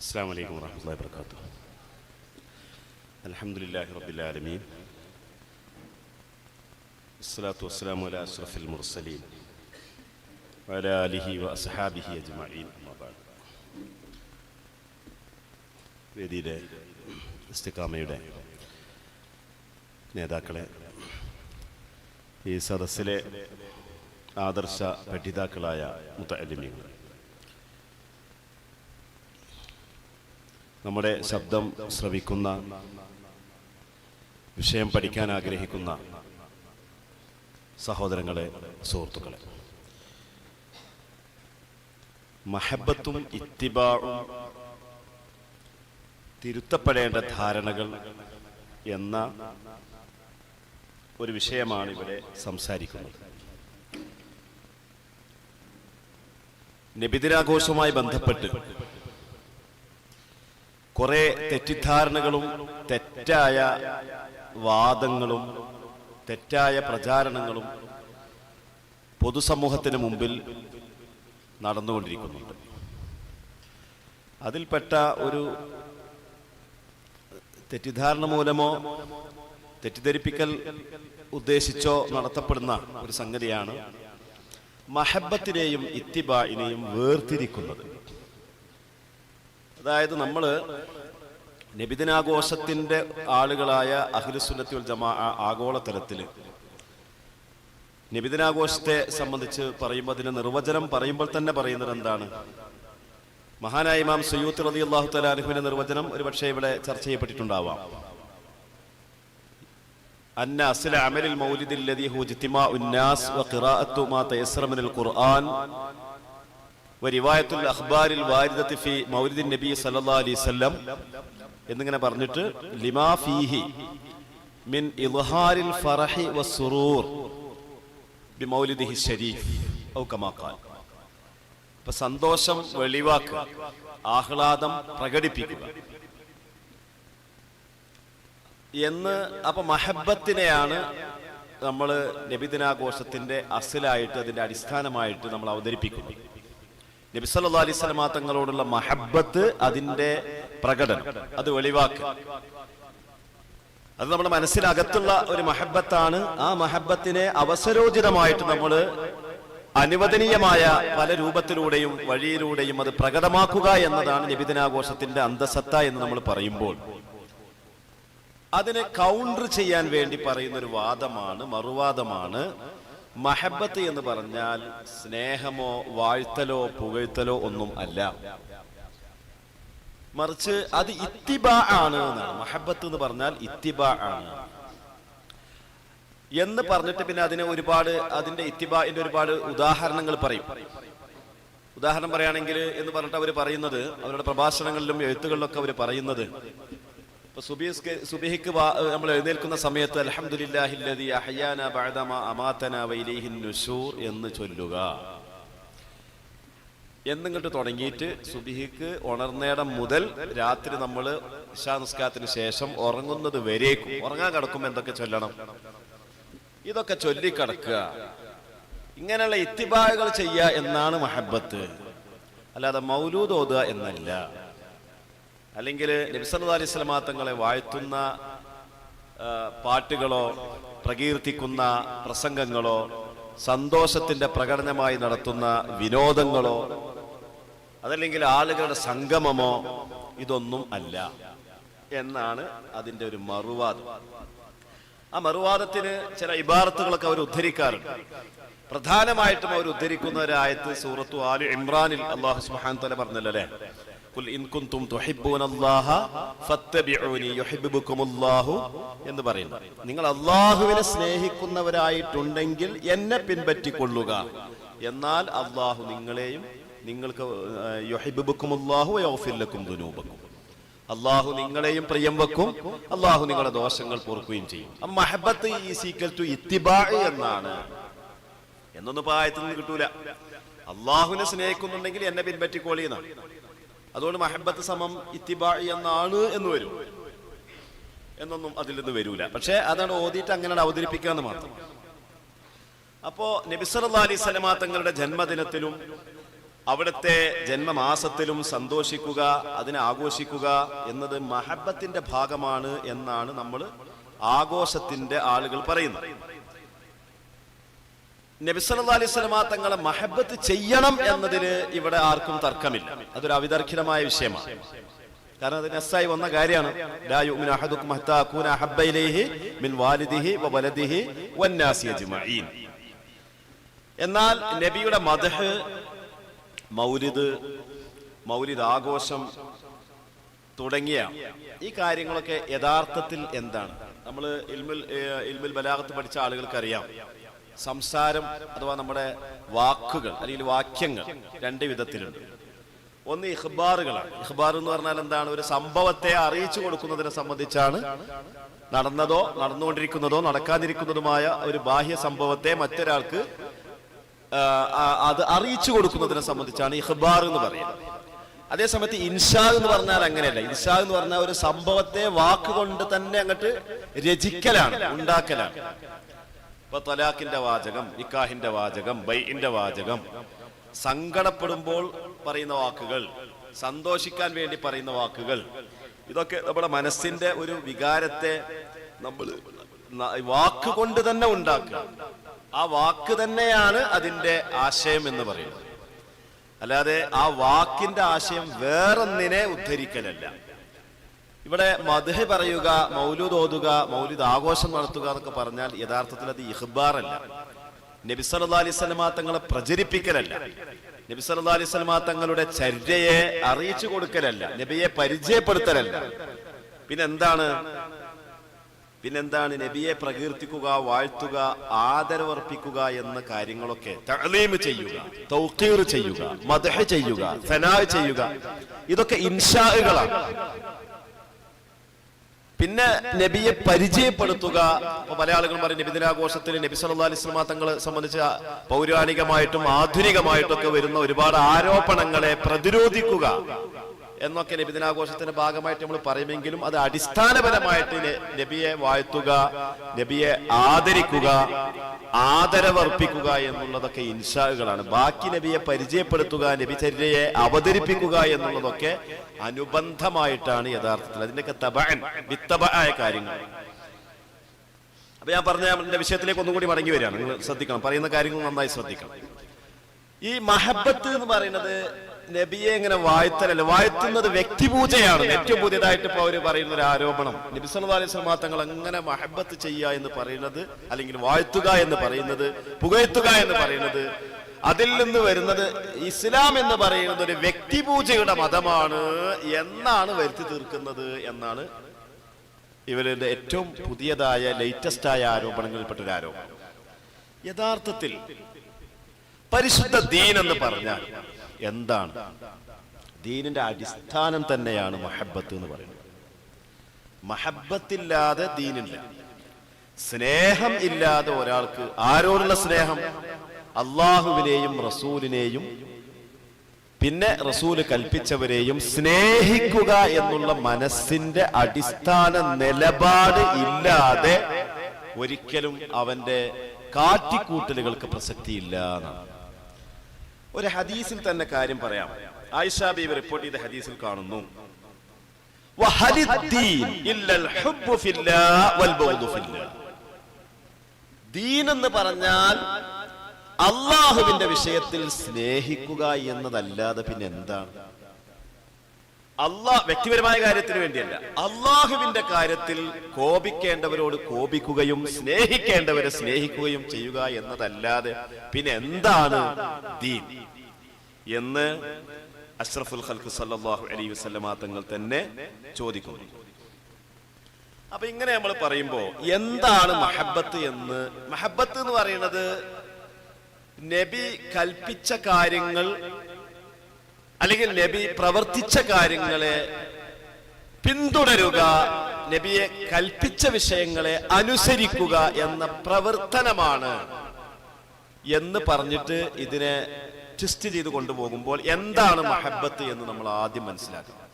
السلام عليكم ورحمة الله وبركاته. الحمد لله رب العالمين، الصلاة والسلام على أشرف المرسلين وعلى آله وأصحابه أجمعين. أما بعد. വേദിയുടെ ഇസ്തിഖാമയുടെ നേതാക്കളെ, ഈ സദസ്സിലെ ആദർശ പഠിതാക്കളായ മുതഅല്ലിമീങ്ങൾ, നമ്മുടെ ശബ്ദം ശ്രവിക്കുന്ന, വിഷയം പഠിക്കാൻ ആഗ്രഹിക്കുന്ന സഹോദരങ്ങളെ, സുഹൃത്തുക്കളെ, മഹബത്തും ഇത്തിബാഉം തിരുത്തപ്പെടേണ്ട ധാരണകൾ എന്ന ഒരു വിഷയമാണ് ഇവിടെ സംസാരിക്കുന്നത്. നബിദിനാഘോഷവുമായി ബന്ധപ്പെട്ട് കുറെ തെറ്റിദ്ധാരണകളും തെറ്റായ വാദങ്ങളും തെറ്റായ പ്രചാരണങ്ങളും പൊതുസമൂഹത്തിന് മുമ്പിൽ നടന്നുകൊണ്ടിരിക്കുന്നുണ്ട്. അതിൽപ്പെട്ട ഒരു തെറ്റിദ്ധാരണ മൂലമോ തെറ്റിദ്ധരിപ്പിക്കൽ ഉദ്ദേശിച്ചോ നടത്തപ്പെടുന്ന ഒരു സംഗതിയാണ് മഹബത്തിനെയും ഇത്തിബാഇനെയും വേർതിരിക്കുന്നത്. അതായത്, നമ്മൾ നബിദിനാഘോഷത്തിന്റെ ആളുകളായ അഹ്ലുസുന്നത്തി വൽ ജമാഅ ആഗോളതലത്തിൽ നബിദിനാഘോഷത്തെ സംബന്ധിച്ച് പറയുമ്പോൾ അതിന്റെ നിർവചനം പറയുമ്പോൾ തന്നെ പറയുന്നത് എന്താണ്? മഹാനായ ഇമാം സുയൂത്തി റളിയല്ലാഹു തആല അൻഹുവിന്റെ നിർവചനം ഒരുപക്ഷെ ഇവിടെ ചർച്ച ചെയ്യപ്പെട്ടിട്ടുണ്ടാവാം. അന്ന അസ്ല അമലിൽ മൗലിദിൽ ലദീ ഹുവ ഇജ്തിമാഉൻ നാസ് വഖിറാഅത്തു മാ തയസ്സറ മിനൽ ഖുർആൻ വരിവായത്തുൽ അഖ്ബാരിൽ വാരിദത്തി ഫി മൗലിദിൻ നബി സല്ലല്ലാഹു അലൈഹി വസല്ലം എന്നിങ്ങനെ പറഞ്ഞിട്ട് ലിമാ ഫീഹി മിൻ ഇദ്ഹാരിൽ ഫറഹി വസ്സുറൂർ ബിമൗലിദിഹി ശരീഫ് ഔ കമാ ഖാൽ. ഇപ്പൊ സന്തോഷം വെളിവാക്കുക, ആഹ്ലാദം പ്രകടിപ്പിക്കുക എന്ന്. അപ്പൊ മഹബത്തിനെയാണ് നമ്മൾ നബിദിനാഘോഷത്തിന്റെ അസ്ലായിട്ട്, അതിന്റെ അടിസ്ഥാനമായിട്ട് നമ്മൾ അവതരിപ്പിക്കുന്നത്. നബി സല്ലല്ലാഹു അലൈഹി വസല്ലം തങ്ങളോടുള്ള മഹബത്ത്, അതിന്റെ പ്രകടനം, അത് വെളിവാക്കുക, അത് നമ്മുടെ മനസ്സിനകത്തുള്ള ഒരു മഹബത്താണ്. ആ മഹബത്തിനെ അവസരോചിതമായിട്ട് നമ്മൾ അനുവദനീയമായ പല രൂപത്തിലൂടെയും വഴിയിലൂടെയും അത് പ്രകടമാക്കുക എന്നതാണ് നബിദിനാഘോഷത്തിന്റെ അന്തസത്ത എന്ന് നമ്മൾ പറയുമ്പോൾ, അതിനെ കൗണ്ടർ ചെയ്യാൻ വേണ്ടി പറയുന്ന ഒരു വാദമാണ്, മറുവാദമാണ്, മഹബത്ത് എന്ന് പറഞ്ഞാൽ സ്നേഹമോ വാഴ്ത്തലോ പുകഴ്ത്തലോ ഒന്നും അല്ല, മറിച്ച് അത് ഇത്തിബാ ആണ് എന്നാണ്. മഹബത്ത് എന്ന് പറഞ്ഞാൽ ഇത്തിബാ ആണ് എന്ന് പറഞ്ഞിട്ട് പിന്നെ അതിനെ ഒരുപാട്, അതിന്റെ ഇത്തിബാഇന്റെ ഒരുപാട് ഉദാഹരണങ്ങൾ പറയും. ഉദാഹരണം പറയുകയാണെങ്കിൽ എന്ന് പറഞ്ഞിട്ട് അവർ പറയുന്നത്, അവരുടെ പ്രഭാഷണങ്ങളിലും എഴുത്തുകളിലൊക്കെ അവർ പറയുന്നത്, ഇപ്പൊ സുബഹിക്ക് നമ്മൾ എഴുന്നേൽക്കുന്ന സമയത്ത് അൽഹംദുലില്ലാഹില്ലദീ അഹ്യാനാ ബഅദമാ അമാതനാ വഇലൈഹിൻ നുശൂർ എന്ന് ചൊല്ലുക എന്നിങ്ങോട്ട് തുടങ്ങിയിട്ട് സുബഹിക്ക് ഉണർന്നേടം മുതൽ രാത്രി നമ്മൾ ഇശാ നിസ്കാരത്തിന് ശേഷം ഉറങ്ങുന്നത് വരേക്കും, ഉറങ്ങാൻ കിടക്കുമ്പോൾ എന്തൊക്കെ ചൊല്ലണം, ഇതൊക്കെ ചൊല്ലിക്കിടക്കുക. ഇങ്ങനെയുള്ള ഇത്തിബാകൾ ചെയ്യുക എന്നാണ് മഹബത്ത്, അല്ലാതെ മൗലൂദ് ഓതുക എന്നല്ല. അല്ലെങ്കിൽ നബി സല്ലല്ലാഹു അലൈഹി വസല്ലം തങ്ങളെ വാഴ്ത്തുന്ന പാട്ടുകളോ പ്രകീർത്തിക്കുന്ന പ്രസംഗങ്ങളോ സന്തോഷത്തിന്റെ പ്രകടനമായി നടത്തുന്ന വിനോദങ്ങളോ അതല്ലെങ്കിൽ ആളുകളുടെ സംഗമമോ ഇതൊന്നും അല്ല എന്നാണ് അതിന്റെ ഒരു മറുവാദം. ആ മറുവാദത്തിന് ചില ഇബാറത്തുകളൊക്കെ അവർ ഉദ്ധരിക്കാറുണ്ട്. പ്രധാനമായിട്ടും അവർ ഉദ്ധരിക്കുന്ന ഒരു ആയത്ത് സൂറത്തു ആലി ഇമ്രാനിൽ അല്ലാഹു സുബ്ഹാനഹു വ തആല പറഞ്ഞല്ലോ, ഖുൽ ഇൻ കുൻതും തുഹിബ്ബൂനല്ലാഹ ഫത്തബിഊനി യുഹിബ്ബുകുമുല്ലാഹു എന്ന് പറയുന്നു. നിങ്ങൾ അല്ലാഹുവിനെ സ്നേഹിക്കുന്നവരായിട്ടുണ്ടെങ്കിൽ എന്നെ പിൻപറ്റിക്കൊള്ളുക, എന്നാൽ അല്ലാഹു നിങ്ങളെയും നിങ്ങൾക്ക് യുഹിബ്ബുകുമുല്ലാഹു വയഗ്ഫിർ ലക്കും ദുനൂബക്കും, അല്ലാഹു നിങ്ങളെയും പ്രിയം വെക്കും, അല്ലാഹു നിങ്ങളുടെ ദോഷങ്ങൾ പൊറുക്കുകയും ചെയ്യും. മഹബത്ത് ഈസ് ഈക്വൽ ടു ഇത്തിബാ എന്നാണ്. എന്നൊന്നും ഇപ്പൊ ആയത്തിൽ നിന്ന് കിട്ടൂല. അല്ലാഹുവിനെ സ്നേഹിക്കുന്നുണ്ടെങ്കിൽ എന്നെ പിൻപറ്റിക്കോളിയെന്നാണ്. അതുകൊണ്ട് മഹബത്ത് സമം ഇത്തിബാ എന്നാണ് എന്ന് വരും, എന്നൊന്നും അതിൽ നിന്ന് വരൂല. പക്ഷെ അതാണ് ഓതിയിട്ട് അങ്ങനെ അവതരിപ്പിക്കാന്ന് മാത്രം. അപ്പോ നബി സല്ലല്ലാഹു അലൈഹി വസല്ലം തങ്ങളുടെ ജന്മദിനത്തിലും അവിടുത്തെ ജന്മമാസത്തിലും സന്തോഷിക്കുക, അതിനെ ആഘോഷിക്കുക എന്നത് മഹബത്തിന്റെ ഭാഗമാണ് എന്നാണ് നമ്മൾ ആഘോഷത്തിന്റെ ആളുകൾ പറയുന്നത്. നബി സല്ലല്ലാഹു അലൈഹി വസല്ലമ തങ്ങളെ മഹബത്ത് ചെയ്യണം എന്നതിന് ഇവിടെ ആർക്കും തർക്കമില്ല. അതൊരു അവിതർക്കിതമായ വിഷയമാണ്. കാരണം അത് നസ്സായി വന്ന കാര്യമാണ്. ലാ യുഅ്മിനു അഹദുക്കും ഹത്താ അകൂന അഹബ്ബ ഇലൈഹി മിൻ വാലിദിഹി വവലദിഹി വന്നാസി അജ്മഈൻ. എന്നാൽ നബിയുടെ മദ്ഹ്, മൗലിദ് ആഘോഷം തുടങ്ങിയ ഈ കാര്യങ്ങളൊക്കെ യഥാർത്ഥത്തിൽ എന്താണ്? നമ്മൾ ഇൽമുൽ ബലാഗത്ത് പഠിച്ച ആളുകൾക്കറിയാം, സംസാരം അഥവാ നമ്മുടെ വാക്കുകൾ അല്ലെങ്കിൽ വാക്യങ്ങൾ രണ്ട് വിധത്തിലുണ്ട്. ഒന്ന് ഇഖ്ബാറുകളാണ്. ഇഖ്ബാർ എന്ന് പറഞ്ഞാൽ എന്താണ്? ഒരു സംഭവത്തെ അറിയിച്ചു കൊടുക്കുന്നതിനെ സംബന്ധിച്ചാണ്. നടന്നതോ നടന്നുകൊണ്ടിരിക്കുന്നതോ നടക്കാതിരിക്കുന്നതുമായ ഒരു ബാഹ്യ സംഭവത്തെ മറ്റൊരാൾക്ക് അത് അറിയിച്ചു കൊടുക്കുന്നതിനെ സംബന്ധിച്ചാണ് ഇഖ്ബാർ എന്ന് പറയുന്നത്. അതേസമയത്ത് ഇൻഷാ എന്ന് പറഞ്ഞാൽ അങ്ങനെയല്ല. ഇൻഷാ എന്ന് പറഞ്ഞാൽ ഒരു സംഭവത്തെ വാക്കുകൊണ്ട് തന്നെ അങ്ങോട്ട് രചിക്കലാണ്, ഉണ്ടാക്കലാണ്. ഇപ്പൊ തലാഖിന്റെ വാചകം, നിക്കാഹിന്റെ വാചകം, ബൈഇന്റെ വാചകം, സങ്കടപ്പെടുമ്പോൾ പറയുന്ന വാക്കുകൾ, സന്തോഷിക്കാൻ വേണ്ടി പറയുന്ന വാക്കുകൾ, ഇതൊക്കെ നമ്മുടെ മനസ്സിന്റെ ഒരു വികാരത്തെ നമ്മൾ വാക്കുകൊണ്ട് തന്നെ ഉണ്ടാക്കുക. ആ വാക്ക് തന്നെയാണ് അതിന്റെ ആശയം എന്ന് പറയുന്നത്. അല്ലാതെ ആ വാക്കിന്റെ ആശയം വേറൊന്നിനെ ഉദ്ധരിക്കലല്ല. ഇവിടെ മദ്ഹ് പറയുക, മൗലൂദ് ഓതുക, മൗലിദ് ആഘോഷം നടത്തുക എന്നൊക്കെ പറഞ്ഞാൽ യഥാർത്ഥത്തിൽ അത് ഇഖ്ബാറല്ല. നബി സല്ലല്ലാഹു അലൈഹി വസല്ലമ തങ്ങളെ പ്രചരിപ്പിക്കലല്ല. നബി സല്ലല്ലാഹു അലൈഹി വസല്ലമ തങ്ങളുടെ ചര്യയെ അറിയിച്ചു കൊടുക്കലല്ല. നബിയെ പരിചയപ്പെടുത്തലല്ല. പിന്നെന്താണ്? നബിയെ പ്രകീർത്തിക്കുക, വാഴ്ത്തുക, ആദരവർപ്പിക്കുക എന്ന കാര്യങ്ങളൊക്കെ, തഅലീം ചെയ്യുക, തൗഖീർ ചെയ്യുക, മദ്ഹ് ചെയ്യുക, സനാ ചെയ്യുക, ഇതൊക്കെ ഇൻഷാകളാണ്. പിന്നെ നബിയെ പരിചയപ്പെടുത്തുക. പല ആളുകളും പറയും നബിദിനാഘോഷത്തിൽ നബി സല്ലല്ലാഹു അലൈഹി വസല്ലമ തങ്ങളെ സംബന്ധിച്ച പൗരാണികമായിട്ടും ആധുനികമായിട്ടൊക്കെ വരുന്ന ഒരുപാട് ആരോപണങ്ങളെ പ്രതിരോധിക്കുക എന്നൊക്കെ നബിദിനാഘോഷത്തിന്റെ ഭാഗമായിട്ട് നമ്മൾ പറയുമെങ്കിലും അത് അടിസ്ഥാനപരമായിട്ട് നബിയെ വാഴ്ത്തുക, നബിയെ ആദരിക്കുക, ആദരവർപ്പിക്കുക എന്നുള്ളതൊക്കെ ഇൻഷാകളാണ്. ബാക്കി നബിയെ പരിചയപ്പെടുത്തുക, നബിചര്യയെ അവതരിപ്പിക്കുക എന്നുള്ളതൊക്കെ അനുബന്ധമായിട്ടാണ് യഥാർത്ഥത്തിൽ. അതിന്റെയൊക്കെ വിത്തബഅയ കാര്യങ്ങൾ. അപ്പൊ ഞാൻ പറഞ്ഞ എന്റെ വിഷയത്തിലേക്ക് ഒന്നും കൂടി മടങ്ങി വരികയാണ്. നിങ്ങൾ ശ്രദ്ധിക്കണം, പറയുന്ന കാര്യങ്ങൾ നന്നായി ശ്രദ്ധിക്കണം. ഈ മഹബത്ത് എന്ന് പറയുന്നത് നബിയെ ഇങ്ങനെ വാഴ്ത്തലല്ല, വാഴ്ത്തുന്നത് വ്യക്തിപൂജയാണ്. ഏറ്റവും പുതിയതായിട്ട് ഇപ്പൊ അവര് പറയുന്ന ഒരു ആരോപണം, നബി സല്ലല്ലാഹു അലൈഹി വസല്ലം തങ്ങൾ അങ്ങനെ മഹബത്ത് ചെയ്യുക എന്ന് പറയുന്നത്, അല്ലെങ്കിൽ വാഴ്ത്തുക എന്ന് പറയുന്നത്, പുകഴ്ത്തുക എന്ന് പറയുന്നത്, അതിൽ നിന്ന് വരുന്നത് ഇസ്ലാം എന്ന് പറയുന്നത് ഒരു വ്യക്തിപൂജയുടെ മതമാണ് എന്നാണ് വരുത്തി തീർക്കുന്നത് എന്നാണ് ഇവരുടെ ഏറ്റവും പുതിയതായ ലേറ്റസ്റ്റായ ആരോപണങ്ങളിൽപ്പെട്ട ഒരു ആരോപണം. യഥാർത്ഥത്തിൽ പരിശുദ്ധ ദീൻ എന്ന് പറഞ്ഞാൽ എന്താണ്? ദീനിന്റെ അടിസ്ഥാനം തന്നെയാണ് മഹബത്ത് എന്ന് പറയുന്നത്. മഹബത്തില്ലാതെ ദീനില്ല. സ്നേഹം ഇല്ലാതെ ഒരാൾക്ക് ആരോടുള്ള സ്നേഹം? അള്ളാഹുവിനെയും റസൂലിനെയും പിന്നെ റസൂല് കൽപ്പിച്ചവരെയും സ്നേഹിക്കുക എന്നുള്ള മനസ്സിന്റെ അടിസ്ഥാന നിലപാട് ഇല്ലാതെ ഒരിക്കലും അവന്റെ കാട്ടിക്കൂട്ടലുകൾക്ക് പ്രസക്തിയില്ല എന്നാണ്. ഒരു ഹദീസിൽ തന്നെ കാര്യം പറയാം. ആയിഷ ബീവി റിപ്പോർട്ട് ചെയ്ത ഹദീസിൽ കാണുന്നു, ദീൻ എന്ന് പറഞ്ഞാൽ അള്ളാഹുവിന്റെ വിഷയത്തിൽ സ്നേഹിക്കുക എന്നതല്ലാതെ പിന്നെ എന്താണ്? വ്യക്തിപരമായ കാര്യത്തിന് വേണ്ടിയല്ല, അള്ളാഹുവിന്റെ കാര്യത്തിൽ കോപിക്കേണ്ടവരോട് കോപിക്കുകയും സ്നേഹിക്കേണ്ടവരെ സ്നേഹിക്കുകയും ചെയ്യുക എന്നതല്ലാതെ പിന്നെ എന്താണ് ദീൻ എന്ന് അഷ്റഫുൽ ഖൽഖ് സല്ലല്ലാഹു അലൈഹി വസല്ലമ തങ്ങൾ തന്നെ ചോദിക്കുന്നു. അപ്പൊ ഇങ്ങനെ നമ്മൾ പറയുമ്പോ എന്താണ് മഹബത്ത് എന്ന്? മഹബത്ത് എന്ന് പറയുന്നത് നബി കൽപ്പിച്ച കാര്യങ്ങൾ അല്ലെങ്കിൽ നബി പ്രവർത്തിച്ച കാര്യങ്ങളെ പിന്തുടരുക, നബിയെ കൽപ്പിച്ച വിഷയങ്ങളെ അനുസരിക്കുക എന്ന പ്രവർത്തനമാണ് എന്ന് പറഞ്ഞിട്ട് ഇതിനെ ട്വിസ്റ്റ് ചെയ്ത് കൊണ്ടുപോകുമ്പോൾ എന്താണ് മഹബത്ത് എന്ന് നമ്മൾ ആദ്യം മനസ്സിലാക്കണം.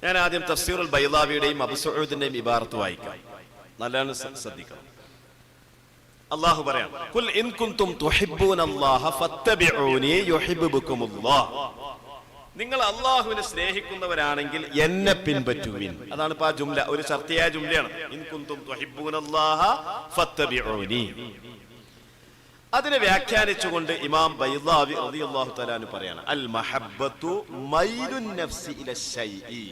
ഞാൻ ആദ്യം തഫ്സീറുൽ ബൈളാവിയുടെയും അബൂ സഊദിന്റെയും ഇബാറത്ത് വായിക്കാം. നല്ലോണം ശ്രദ്ധിക്കണം. അല്ലാഹു പറയാം, ഖുൽ ഇൻ കുൻതും തുഹിബ്ബൂനല്ലാഹ ഫത്തബിഊനി യുഹിബ്ബുകുമുല്ലാഹ്. നിങ്ങൾ അല്ലാഹുവിനെ സ്നേഹിക്കുന്നവരാണെങ്കിൽ എന്നെ പിൻപറ്റുവിൻ. അതാണ് ഇപ്പോ ആ ജുംല, ഒരു ശർത്തിയായ ജുംലയാണ്. ഇൻ കുൻതും തുഹിബ്ബൂനല്ലാഹ ഫത്തബിഊനി. അതിനെ വ്യാഖ്യാനിച്ചുകൊണ്ട് ഇമാം ബൈളാവി റളിയല്ലാഹു തആല അൻഹു പറയാണ്, അൽ മഹബ്ബത്തു മൈലുൻ നഫ്സി ഇല ശൈഇ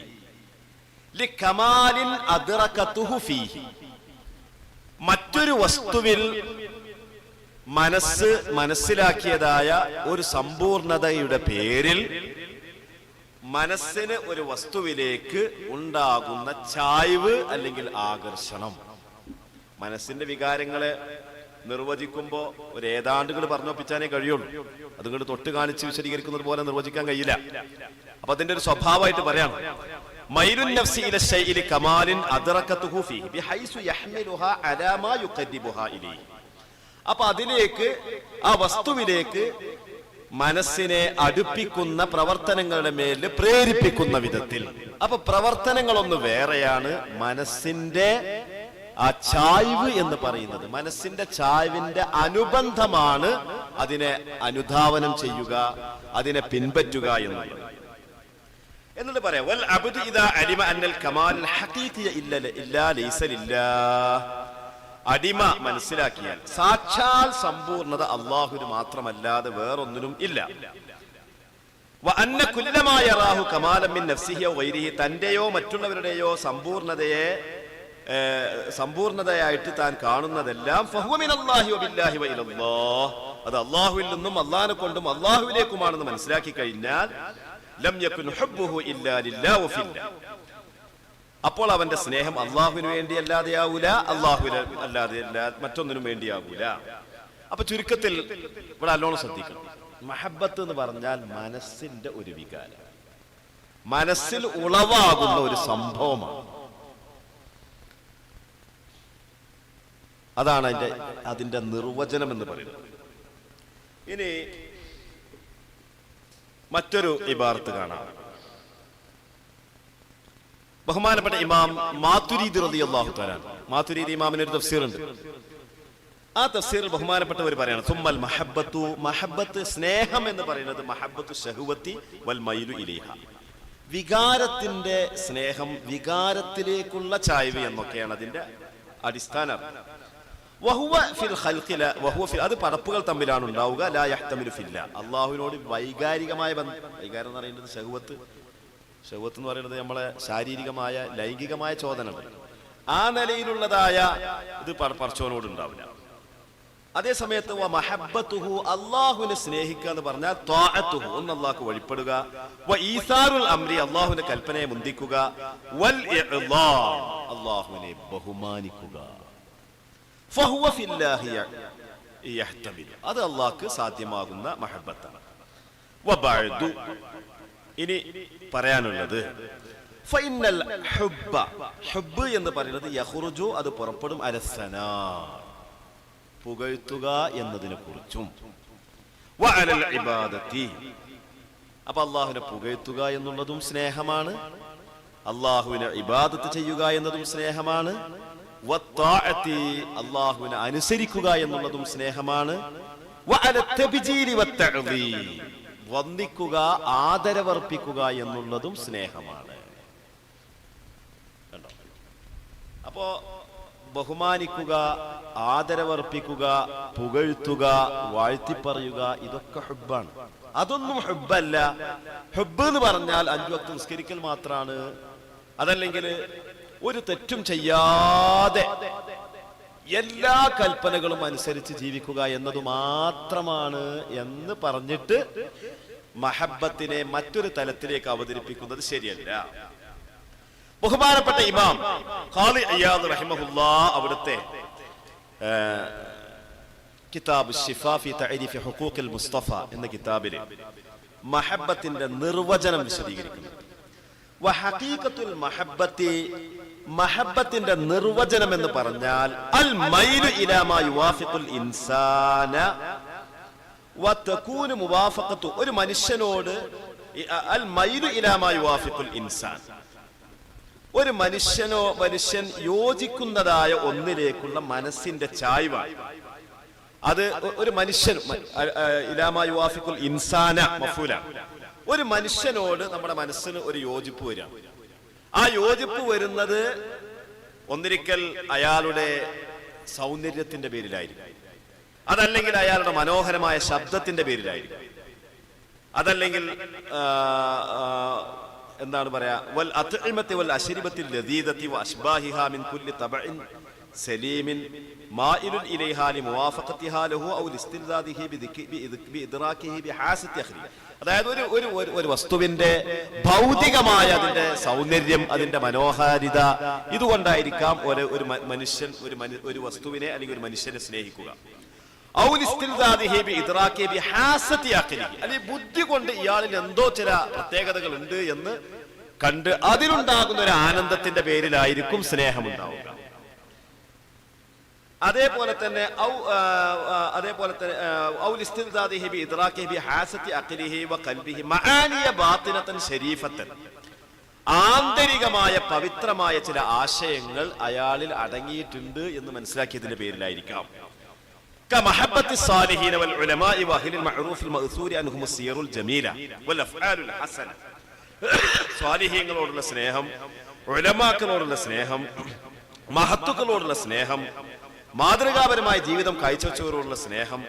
ലികമാലിൻ അദ്റകതുഹു ഫീഹി. മറ്റൊരു വസ്തുവിൽ മനസ്സിലാക്കിയതായ ഒരു സമ്പൂർണതയുടെ പേരിൽ മനസ്സിന് ഒരു വസ്തുവിലേക്ക് ഉണ്ടാകുന്ന ചായ്വ് അല്ലെങ്കിൽ ആകർഷണം. മനസ്സിന്റെ വികാരങ്ങളെ നിർവചിക്കുമ്പോ ഒരു ഏതാണ്ടുകൾ പറഞ്ഞൊപ്പിച്ചാനേ കഴിയുള്ളൂ. അതുകൊണ്ട് തൊട്ട് കാണിച്ച് വിശദീകരിക്കുന്നത് പോലെ നിർവചിക്കാൻ കഴിയില്ല. അപ്പൊ അതിന്റെ ഒരു സ്വഭാവമായിട്ട് പറയാണ്, മൈലുൻ നഫ്സി ഇല ശൈഇ കമാലിൻ അദ്റകതുഹു ഫീഹി ബിഹൈസു യഹ്മിലുഹാ അലാ മാ യുഖർരിബുഹാ ഇലൈഹി. അപ്പൊ അതിലേക്ക്, ആ വസ്തുവിലേക്ക് മനസ്സിനെ അടുപ്പിക്കുന്ന പ്രവർത്തനങ്ങളുടെ മേൽ പ്രേരിപ്പിക്കുന്ന വിധത്തിൽ. അപ്പൊ പ്രവർത്തനങ്ങളൊന്ന് വേറെയാണ്, മനസ്സിന്റെ ആ ചായ്വ് എന്ന് പറയുന്നത്, മനസ്സിന്റെ ചായ്വിന്റെ അനുബന്ധമാണ് അതിനെ അനുധാവനം ചെയ്യുക, അതിനെ പിൻപറ്റുക എന്നുള്ളത്. എന്നിട്ട് പറയാം, വൽ അബ്ദു ഇദാ അലിമ അന്നൽ കമാൽ ഹഖീഖിയ ഇല്ലാ ലൈസ ലില്ലാഹ്. അടിമ മനസ്സിലാക്കിയാൽ സാക്ഷാൽ സമ്പൂർണത അല്ലാഹുവിന് മാത്രമല്ലാതെ വേറൊന്നിനും ഇല്ല. വ അന്ന കുല്ലമാ യറാഹു കമാലൻ മിൻ നഫ്സിഹി വ ഗൈരിഹി. തന്റെയോ മറ്റുള്ളവരുടെയോ സമ്പൂർണതയായിട്ട് താൻ കാണുന്നതെല്ലാം ഫഹുവ മിനല്ലാഹി വബില്ലാഹി വ ഇലല്ലാഹ്, അത് അല്ലാഹുവിൽ നിന്നും അല്ലാഹുവിനെ കൊണ്ടും അല്ലാഹുവിലേക്കുമാണെന്ന് മനസ്സിലാക്കി കഴിഞ്ഞാൽ ലം യകുൻ ഹുബ്ബുഹു ഇല്ലാ ലില്ലാഹി വഫില്ലാഹ്. അപ്പോൾ അവന്റെ സ്നേഹം അള്ളാഹുവിന് വേണ്ടി അല്ലാതെയാവൂല, അള്ളാഹുവിന് അല്ലാതെ മറ്റൊന്നിനും വേണ്ടിയാകൂല. അപ്പൊ ചുരുക്കത്തിൽ ഇവിടെ നല്ലോണം ശ്രദ്ധിക്കണം. മഹബത്ത് എന്ന് പറഞ്ഞാൽ മനസ്സിന്റെ ഒരു വികാരം, മനസ്സിൽ ഉളവാകുന്ന ഒരു സംഭവമാണ്. അതാണ് അതിന്റെ നിർവചനം എന്ന് പറയുന്നത്. ഇനി മറ്റൊരു ഇബാറത്ത് കാണാം. ബഹുമാനപ്പെട്ട ഇമാം മാതുരീദി റളിയല്ലാഹു തആല, മാതുരീദി ഇമാമിന് ഒരു തഫ്സീർ ഉണ്ട്. ആ തഫ്സീറിൽ ബഹുമാനപ്പെട്ടവർ പറയാണ്, സുമ്മൽ മഹബ്ബത്തു, മഹബ്ബത്ത് സ്നേഹം എന്ന് പറയുന്നത് മഹബ്ബത്തു ശഹ്വത്തി വൽ മൈലു ഇലൈഹ, വികാരത്തിന്റെ സ്നേഹം, വികാരത്തിലേക്കുള്ള ചായ്വ് എന്നൊക്കെയാണ് അതിന്റെ അടിസ്ഥാനം. വഹുവ ഫിൽ ഖൽഖി ലാ വഹുവ ഫിൽ, അത് പടപ്പുകൾ തമ്മിലാണ് ഉണ്ടാവുക. ലാ യഹ്തമിലു ഫില്ലാ, അല്ലാഹുവിനോട് വൈകാരികമായ വൈകാരം എന്ന് പറയുന്നത് ശഹ്വത്ത് എന്ന് പറയുന്നത് നമ്മളെ ശാരീരികമായ ലൈംഗികമായ ചോദനകൾ, ആ നിലയിലുള്ളതായ ഇത് പടച്ചവനോട് ഉണ്ടാവില്ല. അതേ സമയത്ത് വ മഹബ്ബത്തുഹു, അല്ലാഹുവിനെ സ്നേഹിക്കുക എന്ന് പറഞ്ഞാൽ ത്വാഅത്തുഹു, ഒന്ന് അല്ലാഹുവിന് വഴിപ്പെടുക, വ ഈസാറുൽ അംരി, അല്ലാഹുവിന്റെ കൽപ്പനയെ മുന്തിക്കുക, വൽ ഇഅ്ളാം, അല്ലാഹുവിനെ ബഹുമാനിക്കുക. ഫഹുവ ഫില്ലാഹി യഹ്തമിൽ, അത് അല്ലാഹുക്ക് സാധ്യമാകുന്ന മഹബ്ബത്താണ്. വ ബഅദു, ഇനി പറയാനുള്ളത് ഫഇന്നൽ ഹുബ്ബ, ഹുബ്ബ് എന്ന് പറയുന്നത് യഖ്റുജു, അത് പുറപ്പെടും, അലസ്സനാ, പുകഴ്ത്തുക എന്നതിനെ കുറിച്ചും, വ അലൽ ഇബാദത്തി, അപ്പൊ അല്ലാഹുവിനെ പുകഴ്ത്തുക എന്നുള്ളതും സ്നേഹമാണ്, അല്ലാഹുവിനെ ഇബാദത്ത് ചെയ്യുക എന്നതും സ്നേഹമാണ്, വത്താഅത്തി, അല്ലാഹുവിനെ അനുസരിക്കുക എന്നുള്ളതും സ്നേഹമാണ്, വ അലൽ തബ്ജീലി വത്തഅദീം, വന്ദിക്കുക, ആദരവർപ്പിക്കുക എന്നുള്ളതും സ്നേഹമാണ്. കണ്ടോ? അപ്പോ ബഹുമാനിക്കുക, ആദരവർപ്പിക്കുക, പുകഴ്ത്തുക, വാഴ്ത്തിപ്പറയുക, ഇതൊക്കെ ഹുബ്ബാണ്. അതൊന്നും ഹുബ്ബല്ല. ഹുബ്ബ് എന്ന് പറഞ്ഞാൽ 5 വക്ത് നിസ്കരിക്കൽ മാത്രമാണ്, അതല്ലെങ്കിൽ ഒരു തെറ്റും ചെയ്യാതെ എല്ലാ കൽപ്പനകളും അനുസരിച്ച് ജീവിക്കുക എന്നത് മാത്രമാണ് എന്ന് പറഞ്ഞിട്ട് മഹബ്ബത്തിനെ മറ്റൊരു തലത്തിലേക്ക് അവതരിപ്പിക്കുന്നത് ശരിയല്ല. ബഹുമാനപ്പെട്ട ഇമാം ഖാളി ഇയാദ് റഹിമഹുല്ലാഹ് അവിടുത്തെ കിതാബ് ശിഫാ ഫി തഅരീഫ് ഹുഖൂഖിൽ മുസ്തഫ എന്ന കിതാബിൽ മഹബ്ബത്തിന്റെ നിർവചനം വിശദീകരിക്കുന്നു. വ ഹഖീഖത്തുൽ മഹബ്ബത്തി, മഹബ്ബത്തിന്റെ നിർവചനം എന്ന് പറഞ്ഞാൽ അൽ മൈലു ഇലാ മാ യുവാഫിഖുൽ ഇൻസാന വ തകൂനു മുവാഫഖത്തു, ഒരു മനുഷ്യനോട് അൽ മൈലു ഇലാ മാ യുവാഫിഖുൽ ഇൻസാൻ, ഒരു മനുഷ്യൻ യോജിക്കുന്നതായ ഒന്നിലേക്കുള്ള മനസ്സിന്റെ ചായ്വാണ്. അത് ഒരു മനുഷ്യൻ ഇലാമാ യുവാഫിഖുൽ ഇൻസാന മഫൂല, ഒരു മനുഷ്യനോട് നമ്മുടെ മനസ്സിന് ഒരു യോജിപ്പ് വരാം. ആ യോജിപ്പ് വരുന്നത് ഒന്നിരിക്കൽ അയാളുടെ സൗന്ദര്യത്തിന്റെ പേരിലായിരിക്കും, അതല്ലെങ്കിൽ അയാളുടെ മനോഹരമായ ശബ്ദത്തിന്റെ പേരിലായിരിക്കും, അതല്ലെങ്കിൽ എന്താണ് പറയാ വൽ അത്ഇമത്തി വൽ അശ്രിബത്തി ലദീദത്തി വഅശ്ബാഹിഹാ മിൻ കുല്ലി തബഇൻ സലീമിൻ മായിലുൻ ഇലൈഹാ ലിമുവാഫഖത്തിഹാ ലഹു ഔ ലിസ്തിൽദാദിഹി ബിഇദ്റാകിഹി ബിഹാസത്തി അഖ്രി. അതായത് ഒരു വസ്തുവിന്റെ ഭൗതികമായ അതിന്റെ സൗന്ദര്യം, അതിന്റെ മനോഹാരിത, ഇതുകൊണ്ടായിരിക്കാം ഒരു മനുഷ്യൻ ഒരു വസ്തുവിനെ അല്ലെങ്കിൽ ഒരു മനുഷ്യനെ സ്നേഹിക്കുക. അല്ലെങ്കിൽ ബുദ്ധി കൊണ്ട് ഇയാളിൽ എന്തോ ചില പ്രത്യേകതകൾ ഉണ്ട് എന്ന് കണ്ട് അതിലുണ്ടാകുന്ന ഒരു ആനന്ദത്തിന്റെ പേരിലായിരിക്കും സ്നേഹമുണ്ടാവുക. അതേപോലെ തന്നെ ആന്തരികമായ പവിത്രമായ ചില ആശയങ്ങൾ അയാളിൽ അടങ്ങിയിട്ടുണ്ട് എന്ന് മനസ്സിലാക്കിയതിന്റെ പേരിലായിരിക്കാം. كمحبة الصالحين والعلماء وأهل المعروف المأثور عنهم السير الجميلة والأفعال الحسنة. സ്വാലിഹീങ്ങളോടുള്ള സ്നേഹം, ഉലമാക്കളോടുള്ള സ്നേഹം, മഹത്തുക്കളോടുള്ള സ്നേഹം, മാതൃകാപരമായ ജീവിതം കാഴ്ചവെച്ചവരോടുള്ള സ്നേഹം,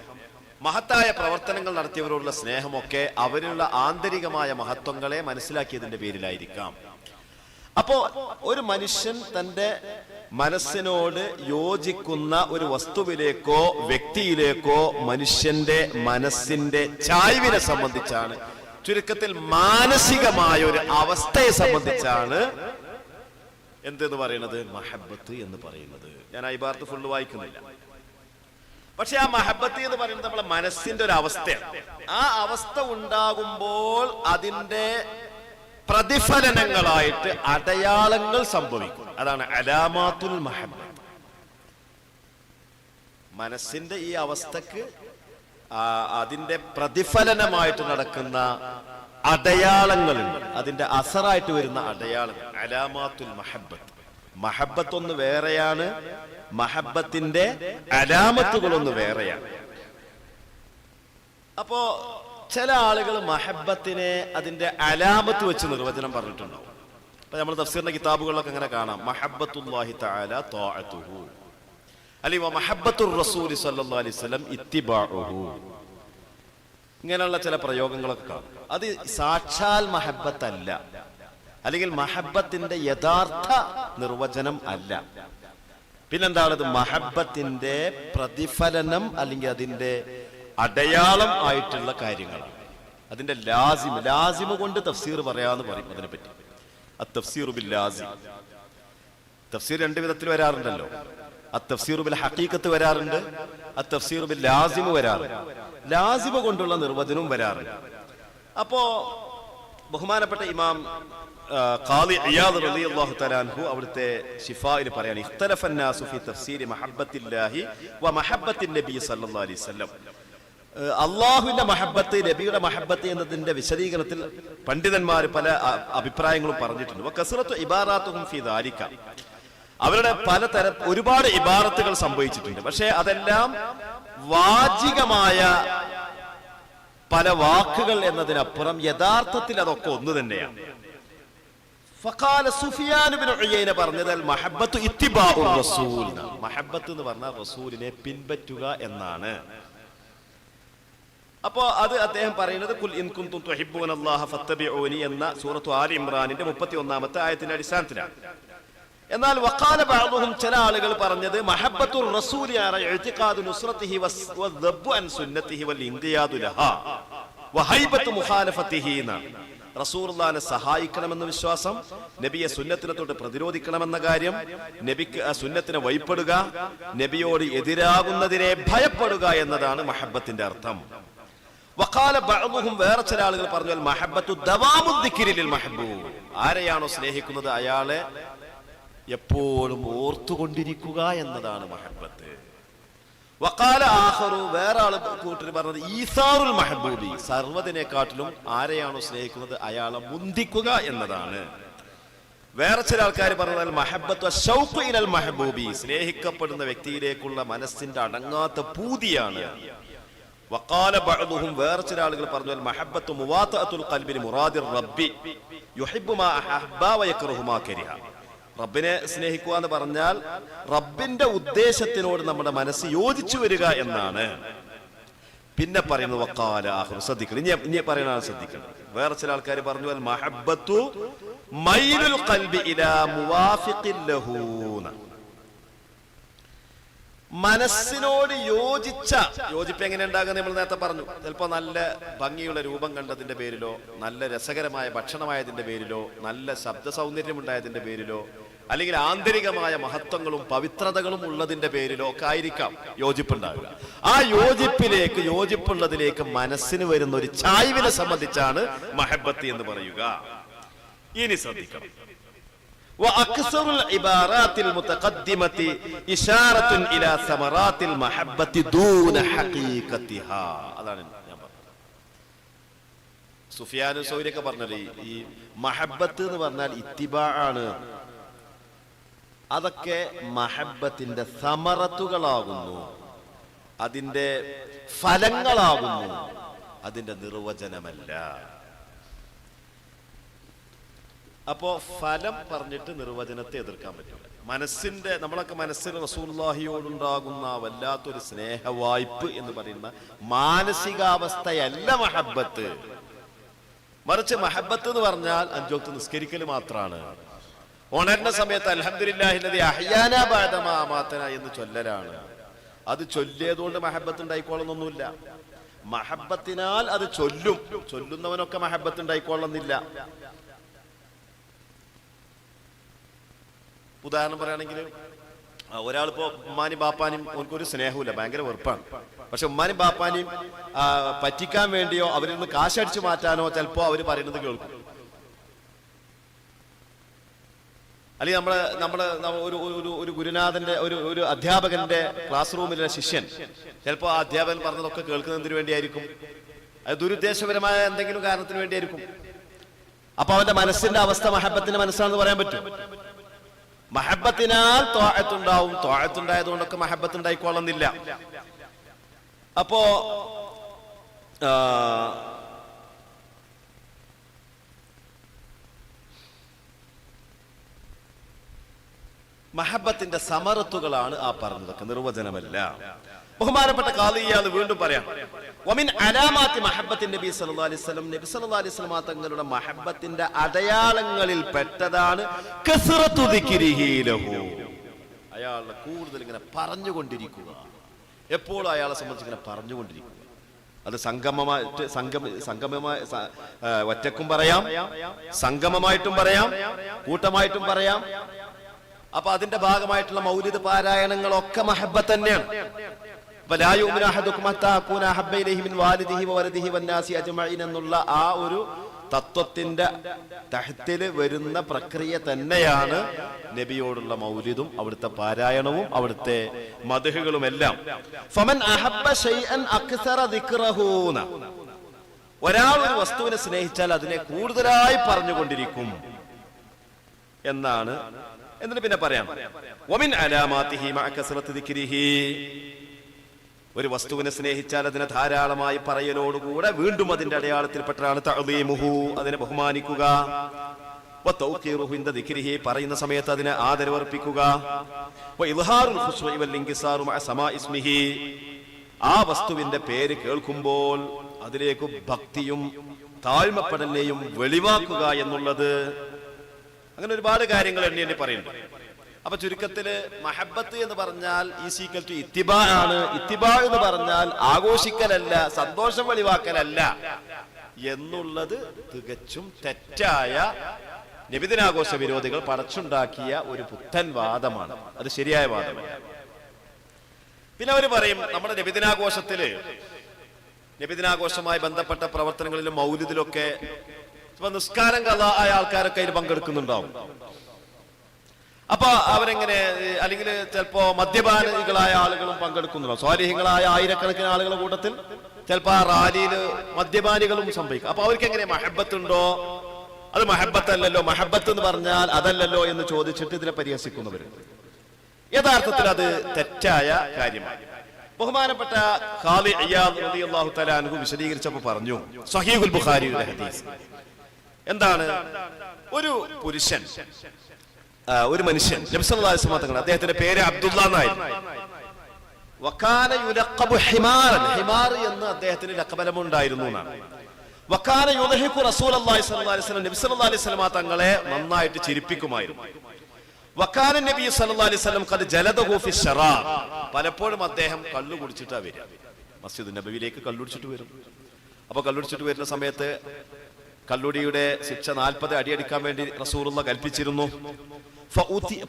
മഹത്തായ പ്രവർത്തനങ്ങൾ നടത്തിയവരോടുള്ള സ്നേഹമൊക്കെ അവരിലുള്ള ആന്തരികമായ മഹത്വങ്ങളെ മനസ്സിലാക്കിയതിന്റെ പേരിലായിരിക്കാം. അപ്പോ ഒരു മനുഷ്യൻ തന്റെ മനസ്സിനോട് യോജിക്കുന്ന ഒരു വസ്തുവിലേക്കോ വ്യക്തിയിലേക്കോ മനുഷ്യന്റെ മനസ്സിന്റെ ചായ്വിനെ സംബന്ധിച്ചാണ്, ചുരുക്കത്തിൽ മാനസികമായ ഒരു അവസ്ഥയെ സംബന്ധിച്ചാണ് എന്തെന്ന് പറയുന്നത്, മഹബത്ത് എന്ന് പറയുന്നത്. ഞാൻ ആ ഇബാറത്ത് ഫുള്ള് വായിക്കുന്നില്ല. പക്ഷെ ആ മഹബത്ത് എന്ന് പറയുന്നത് നമ്മളെ മനസ്സിന്റെ ഒരു അവസ്ഥയാണ്. ആ അവസ്ഥ ഉണ്ടാകുമ്പോൾ അതിന്റെ പ്രതിഫലനങ്ങളായിട്ട് അടയാളങ്ങൾ സംഭവിക്കും. അതാണ് അലാമാത്തുൽ മഹബത്ത്. മനസ്സിന്റെ ഈ അവസ്ഥക്ക് അതിന്റെ പ്രതിഫലനമായിട്ട് നടക്കുന്ന അടയാളങ്ങളുണ്ട്, അതിന്റെ അസറായിട്ട് വരുന്ന അടയാളങ്ങൾ, അലാമാത്തുൽ മഹബത്ത്. മഹബത്ത് ഒന്ന് വേറെയാണ്, മഹബത്തിന്റെ അലാമത്തുകളൊന്ന് വേറെയാണ്. അപ്പോ ചില ആളുകൾ മഹബത്തിനെ അതിന്റെ അലാമത്ത് വെച്ച് നിർവചനം പറഞ്ഞിട്ടുണ്ടാവും. അപ്പൊ നമ്മൾ തഫ്സീറിന്റെ കിതാബുകളിലൊക്കെ അങ്ങനെ കാണാം, മഹബത്തുല്ലാഹി തആല ത്വാഅതുഹു, അല്ലെങ്കിൽ മഹബത്തുർ റസൂലി സ്വല്ലല്ലാഹു അലൈഹി വസല്ലം ഇത്തിബാഉഹു, ഇങ്ങനെയുള്ള ചില പ്രയോഗങ്ങളൊക്കെ കാണും. അത് സാക്ഷാൽ മഹബത്ത് അല്ല, അല്ലെങ്കിൽ മഹബത്തിന്റെ യഥാർത്ഥ നിർവചനം അല്ല. പിന്നെന്താണത്, മഹബത്തിന്റെ പ്രതിഫലനം അല്ലെങ്കിൽ അതിന്റെ അടയാളം ആയിട്ടുള്ള കാര്യങ്ങളാണ്. അതിന്റെ ലാസിമ് കൊണ്ട് തഫ്സീർ പറയാന്ന് പറയും. അതിനെപ്പറ്റി അത്തഫ്സീറു ബിൽ ലാസിം, തഫ്സീർ രണ്ട് വിധത്തിൽ വരാറുണ്ടല്ലോ. അത്തഫ്സീറു ബിൽ ഹഖീഖത്ത് വരാറുണ്ട്, അത്തഫ്സീറു ബിൽ ലാസിമ് വരാറുണ്ട്. ലാസിമ് കൊണ്ടുള്ള നിർവചനവും വരാറുണ്ട്. അപ്പോ ബഹുമാനപ്പെട്ട ഇമാം ഖാദി ഇയാദ് റളിയല്ലാഹു തആല അൻഹു അവിടുത്തെ ശിഫായിൽ പറയാണ്, ഇഖ്തലഫൻ നാസു ഫീ തഫ്സീരി മഹബ്ബത്തില്ലാഹി വ മഹബ്ബത്തിൻ നബി സല്ലല്ലാഹു അലൈഹി വസല്ലം. അള്ളാഹുവിന്റെ മഹബത്ത്, നബിയുടെ മഹബത്ത് എന്നതിന്റെ വിശദീകരണത്തിൽ പണ്ഡിതന്മാർ പല അഭിപ്രായങ്ങളും പറഞ്ഞിട്ടുണ്ട്. വകസ്റത്തു ഇബാറാത്തുഹും ഫീ ദാലിക, അവരുടെ പലതരം ഒരുപാട് ഇബാറത്തുകൾ സംഭവിച്ചിട്ടുണ്ട്. പക്ഷേ അതെല്ലാം വാചികമായ പല വാക്കുകൾ എന്നതിനപ്പുറം യഥാർത്ഥത്തിൽ അതൊക്കെ ഒന്ന് തന്നെയാണ്. ഫഖാല സുഫിയാൻ ഇബ്നു ഉയൈന പറഞ്ഞത് അൽ മഹബ്ബത്തു ഇത്തിബാഉർ റസൂൽ, മഹബ്ബത്ത് എന്ന് പറഞ്ഞാൽ റസൂലിനെ പിൻപറ്റുക എന്നാണ്. അപ്പോ അത് അദ്ദേഹം പറയുന്നത് ഖുൽ ഇൻ കുൻതും തുഹിബ്ബൂനല്ലാഹ ഫത്തബിഊനി എന്ന സൂറത്തു ആലി ഇംറാനിന്റെ 31ാമത്തെ ആയത്തിന്റെ അടിസ്ഥാനത്തിലാണ്. എന്നാൽ വഖാല ബഅദുഹും, ചില ആളുകൾ പറഞ്ഞത് മഹബ്ബത്തുർ റസൂലി ഇഅ്തിഖാദു നുസ്റതിഹി വദ്ദബ്ബു അൻ സുന്നതിഹി വൽ ഇൻഖിയാദു ലഹാ വഹൈബത്തു മുഖാലഫതിഹി എന്നാണ്. റസൂലുള്ളാഹിനെ സഹായിക്കണമെന്ന വിശ്വാസം, നബിയെ സുന്നത്തിനെ തൊട്ട് പ്രതിരോധിക്കണമെന്ന കാര്യം, നബിക്ക് ആ സുന്നത്തിനെ വഴിപ്പെടുക, നബിയോട് എതിരാകുന്നതിനെ ഭയപ്പെടുക എന്നതാണ് മഹബ്ബത്തിന്റെ അർത്ഥം. വഖാല ബഅദുഹും, വേറെ ചില ആളുകൾ പറഞ്ഞു മഹബ്ബത്തു ദവാമു ദിക്രി ലിൽ മഹ്ബൂബ്, ആരെയാണോ സ്നേഹിക്കുന്നത് അയാളെ എപ്പോഴും ഓർത്തുകൊണ്ടിരിക്കുക എന്നതാണ് മഹബ്ബത്ത്. വഖാല ആഖറു, വേറെ ആള് കൂട്ടർ പറഞ്ഞത് ഈസാറുൽ മഹ്ബൂബി, സർവ്വതിനെക്കാട്ടിലും ആരെയാണോ സ്നേഹിക്കുന്നത് അയാളെ മുന്തിക്കുക എന്നതാണ്. വേറെ ചില ആൾക്കാർ പറഞ്ഞാൽ മഹബ്ബത്തു അശ്ശൗഖു ഇലൽ മഹബൂബി, സ്നേഹിക്കപ്പെടുന്ന വ്യക്തിയിലേക്കുള്ള മനസ്സിന്റെ അടങ്ങാത്ത പൂതിയാണ്. വഖാല ബഅദുഹും, വേറെ ചില ആളുകൾ പറഞ്ഞാൽ മഹബ്ബത്തു മുവാതഅത്തുൽ ഖൽബി മുറാദിർ റബ്ബി യുഹിബ്ബു മാ അഹബ്ബ വയക്റഹു മാ കരിഹ. റബ്ബിനെ സ്നേഹിക്കുക എന്ന് പറഞ്ഞാൽ റബ്ബിന്റെ ഉദ്ദേശത്തിനോട് നമ്മുടെ മനസ്സ് യോജിച്ചു വരിക എന്നാണ്. പിന്നെ പറയുന്നത് വഖാല ആഖിറു, ശ്രദ്ധിക്കണം, ഇനി പറയുന്നത് ശ്രദ്ധിക്കണം. വേറെ ചില ആൾക്കാർ പറഞ്ഞു അൽ മഹബ്ബത്തു മൈലുൽ ഖൽബി ഇലാ മുവാഫിഖിൻ ലഹു, മനസ്സിനോട് യോജിപ്പ് എങ്ങനെ ഉണ്ടാകുക നമ്മൾ നേരത്തെ പറഞ്ഞു. ചിലപ്പോ നല്ല ഭംഗിയുള്ള രൂപം കണ്ടതിന്റെ പേരിലോ, നല്ല രസകരമായ ഭക്ഷണമായതിന്റെ പേരിലോ, നല്ല ശബ്ദ സൗന്ദര്യം ഉണ്ടായതിന്റെ പേരിലോ, അല്ലെങ്കിൽ ആന്തരികമായ മഹത്വങ്ങളും പവിത്രതകളും ഉള്ളതിന്റെ പേരിലോ ഒക്കെ ആയിരിക്കാം യോജിപ്പുണ്ടാവുക. ആ യോജിപ്പുള്ളതിലേക്ക് മനസ്സിന് വരുന്ന ഒരു ചായ്വിനെ സംബന്ധിച്ചാണ് മഹബ്ബത്ത് എന്ന് പറയുക. ഇനി ശ്രദ്ധിക്കണം. وأكثر العبارات المتقدمة إشارة إلى ثمرات المحبة دون حقيقتها. അതാണ് ഞാൻ പറഞ്ഞത്. സുഫിയാൻ സൗരിയൊക്കെ പറഞ്ഞത് ഈ മഹബ്ബത്ത് എന്ന് പറഞ്ഞാൽ ഇത്തിബാ ആണ്. അതൊക്കെ മഹബ്ബത്തിന്റെ സമറത്തുകളാകുന്നു, അതിന്റെ ഫലങ്ങളാകുന്നു, അതിന്റെ നിർവചനമല്ല. അപ്പോ ഫലം പറഞ്ഞിട്ട് നിർവചനത്തെ എതിർക്കാൻ പറ്റില്ല. നമ്മളൊക്കെ മനസ്സിൽ റസൂലുള്ളാഹിയോടുണ്ടാകുന്ന വല്ലാത്തൊരു സ്നേഹവായ്പ് എന്ന് പറയുന്ന മാനസികാവസ്ഥയല്ല മഹബ്ബത്ത്. മറിച്ച് മഹബ്ബത്ത് എന്ന് പറഞ്ഞാൽ 5 വക്ത് നിസ്കരിക്കൽ മാത്രമാണ്. ഉണരുന്ന സമയത്ത് അൽഹംദുലില്ലാഹില്ലദീ അഹ്യാനാ ബഅദ മാ അമാതനാ എന്ന് ചൊല്ലലാണ്. അത് ചൊല്ലിയതുകൊണ്ട് മഹബ്ബത്ത് ഉണ്ടായിക്കോളണമെന്നൊന്നുമില്ല. മഹബ്ബത്തിനാൽ അത് ചൊല്ലുന്നവനൊക്കെ മഹബ്ബത്ത് ഉണ്ടായിക്കോളണമെന്നില്ല. ഉദാഹരണം പറയുകയാണെങ്കിൽ, ഒരാളിപ്പോ ഉമ്മാനും ബാപ്പാനും ഓർക്കൊരു സ്നേഹമില്ല, ഭയങ്കര വെറുപ്പാണ്. പക്ഷെ ഉമ്മാനും ബാപ്പാനും പറ്റിക്കാൻ വേണ്ടിയോ അവരിൽ നിന്ന് കാശടിച്ചു മാറ്റാനോ ചിലപ്പോ അവർ പറയുന്നത് കേൾക്കും. അല്ലെങ്കിൽ ഒരു ഗുരുനാഥന്റെ ഒരു അധ്യാപകന്റെ ക്ലാസ് റൂമിലെ ശിഷ്യൻ ചിലപ്പോ ആ അധ്യാപകൻ പറഞ്ഞതൊക്കെ കേൾക്കുന്നതിന് വേണ്ടിയായിരിക്കും. അത് ദുരുദ്ദേശപരമായ എന്തെങ്കിലും കാരണത്തിന് വേണ്ടിയായിരിക്കും. അപ്പൊ അവന്റെ മനസ്സിന്റെ അവസ്ഥ മഹബ്ബത്തിന്റെ മനസ്സാണെന്ന് പറയാൻ പറ്റും. മഹബ്ബത്തിനാൽ ത്വാഅത്തുണ്ടാവും, ത്വാഅത്തുണ്ടായതുകൊണ്ടൊക്കെ മഹബ്ബത്ത് ഉണ്ടായിക്കൊള്ളുന്നില്ല. അപ്പോ മഹബ്ബത്തിന്റെ സമറത്തുകളാണ് ആ പറഞ്ഞതൊക്കെ, നിർവചനമല്ല. ബഹുമാനപ്പെട്ട ഖാദി ഇയാദ് വീണ്ടും പറയാം, വമിൻ അലാമാത്തി മഹബ്ബത്തിൻ നബി സല്ലല്ലാഹു അലൈഹി വസല്ലം, നബി സല്ലല്ലാഹു അലൈഹി വസല്ലം തങ്ങളുടെ മഹബ്ബത്തിന്റെ അടയാളങ്ങളിൽ പെട്ടതാണ് കസ്റത്തു ദിക്രിഹി ലഹു, അയാളെ കൂടുതൽ ഇങ്ങനെ പറഞ്ഞുകൊണ്ടിരിക്കുക, എപ്പോഴും അയാളെ സംബന്ധിച്ച് ഇങ്ങനെ പറഞ്ഞുകൊണ്ടിരിക്കുക. അത് സംഗമമായി ഒറ്റക്കും പറയാം, സംഗമമായിട്ടും പറയാം, കൂട്ടമായിട്ടും പറയാം. അപ്പൊ അതിന്റെ ഭാഗമായിട്ടുള്ള മൗലിദ് പാരായണങ്ങളൊക്കെ മഹബ്ബത്ത് തന്നെയാണ്. എന്നുള്ള ആ ഒരു തത്വത്തിന്റെ തഹത്തിൽ വരുന്ന പ്രക്രിയ തന്നെയാണ് നബിയോടുള്ള മൗലിദും അവിടുത്തെ പാരായണവും അവിടുത്തെ മദ്ഹുകളും എല്ലാം. ഒരാൾ ഒരു വസ്തുവിനെ സ്നേഹിച്ചാൽ അതിനെ കൂടുതലായി പറഞ്ഞുകൊണ്ടിരിക്കും എന്നാണ്. എന്നിട്ട് പിന്നെ പറയാം, വമിൻ അലാമാതിഹി മഅ കസ്റത്തി ദിക്രിഹി, ഒരു വസ്തുവിനെ സ്നേഹിച്ചാൽ അതിനെ ധാരാളമായി പറയലോടുകൂടെ വീണ്ടും അതിന്റെ അടയാളത്തിൽപ്പെട്ടതാണ് തഅദീമുഹു, അതിനെ ബഹുമാനിക്കുക, വതൗഖീറുഹു ഇൻദ ദിക്രിഹി, പറയുന്ന സമയത്ത് അതിനെ ആദരവർപ്പിക്കുക, വഇൽഹാറുൽ ഖുശ്വഇ വൽ ഇൻകിസാറു മഅ സമാഇ ഇസ്മിഹി, ആ വസ്തുവിന്റെ പേര് കേൾക്കുമ്പോൾ അതിലേക്ക് ഭക്തിയും താഴ്മപ്പെടലിനെയും വെളിവാക്കുക എന്നുള്ളത്. അങ്ങനെ ഒരുപാട് കാര്യങ്ങൾ എണ്ണി പറയുന്നു. അപ്പൊ ചുരുക്കത്തില് മഹബ്ബത്ത് എന്ന് പറഞ്ഞാൽ ഈക്വൽ ടു ഇത്തിബാ ആണ്. ഇത്തിബാ എന്ന് പറഞ്ഞാൽ ആഘോഷിക്കലല്ല, സന്തോഷം വെളിവാക്കലല്ല എന്നുള്ളത് തികച്ചും തെറ്റായ നബിദിനാഘോഷ വിരോധികൾ പടച്ചുണ്ടാക്കിയ ഒരു പുത്തൻ വാദമാണ്. അത് ശരിയായ വാദമല്ല. പിന്നെ അവർ പറയും, നമ്മുടെ നബിദിനാഘോഷവുമായി ബന്ധപ്പെട്ട പ്രവർത്തനങ്ങളിലും മൗലിദിലൊക്കെ നിസ്കാരം കഥ ആയ ആൾക്കാരൊക്കെ അതിൽ പങ്കെടുക്കുന്നുണ്ടാവും. അപ്പൊ അവരെങ്ങനെ, അല്ലെങ്കിൽ ചിലപ്പോ മദ്യപാനികളായ ആളുകളും പങ്കെടുക്കുന്നുണ്ടാവും. സ്വാലിഹ്യങ്ങളായ ആയിരക്കണക്കിന് ആളുകളുടെ കൂട്ടത്തിൽ ചിലപ്പോ ആ റാലിയിൽ മദ്യപാനികളും സംഭവിക്കും. അപ്പൊ അവർക്ക് എങ്ങനെ മഹബ്ബത്തുണ്ടോ? അത് മഹബത്തല്ലല്ലോ, മഹബത്ത് എന്ന് പറഞ്ഞാൽ അതല്ലല്ലോ എന്ന് ചോദിച്ചിട്ട് ഇതിനെ പരിഹസിക്കുന്നവരുണ്ട്. യഥാർത്ഥത്തിൽ അത് തെറ്റായ കാര്യമാണ്. ബഹുമാനപ്പെട്ട ഖാദി ഇയാദ് റളിയല്ലാഹു തആല അൻഹു വിശദീകരിച്ചപ്പോൾ പറഞ്ഞു, സ്വഹീഹുൽ ബുഖാരിയുടെ ഹദീസ് എന്താണ്? ഒരു പുരുഷൻ, ഒരു മനുഷ്യൻ, നബി സല്ലല്ലാഹു അലൈഹി വസല്ലം തങ്ങൾ, അദ്ദേഹത്തിന്റെ പേര് അബ്ദുള്ള എന്നായിരുന്നു. വകാന യുലഖബു ഹിമാറൻ, ഹിമാർ എന്ന് അദ്ദേഹത്തിന് ലഖബലമുണ്ടായിരുന്നു എന്നാണ്. വകാന യുദഹിഖു റസൂലുള്ളാഹി സ്വല്ലല്ലാഹു അലൈഹി വസല്ലം, നബി സല്ലല്ലാഹു അലൈഹി വസല്ലം തങ്ങളെ നന്നായിട്ട് ചിരിപ്പിക്കുമായിരുന്നു. വകാന നബി സല്ലല്ലാഹു അലൈഹി വസല്ലം ഖദ് ജലദഹു ഫി ശറാബ്, പലപ്പോഴും അദ്ദേഹം കള്ളു കുടിച്ചിട്ടാ വരിക. മസ്ജിദ് നബവിയിലേക്ക് കള്ളുടിച്ചിട്ട് വരും. അപ്പൊ കള്ളുടിച്ചിട്ട് വരുന്ന സമയത്ത് കള്ളുടിയുടെ ശിക്ഷ 40 അടിയടിക്കാൻ വേണ്ടി റസൂലുള്ള കൽപ്പിച്ചിരുന്നു.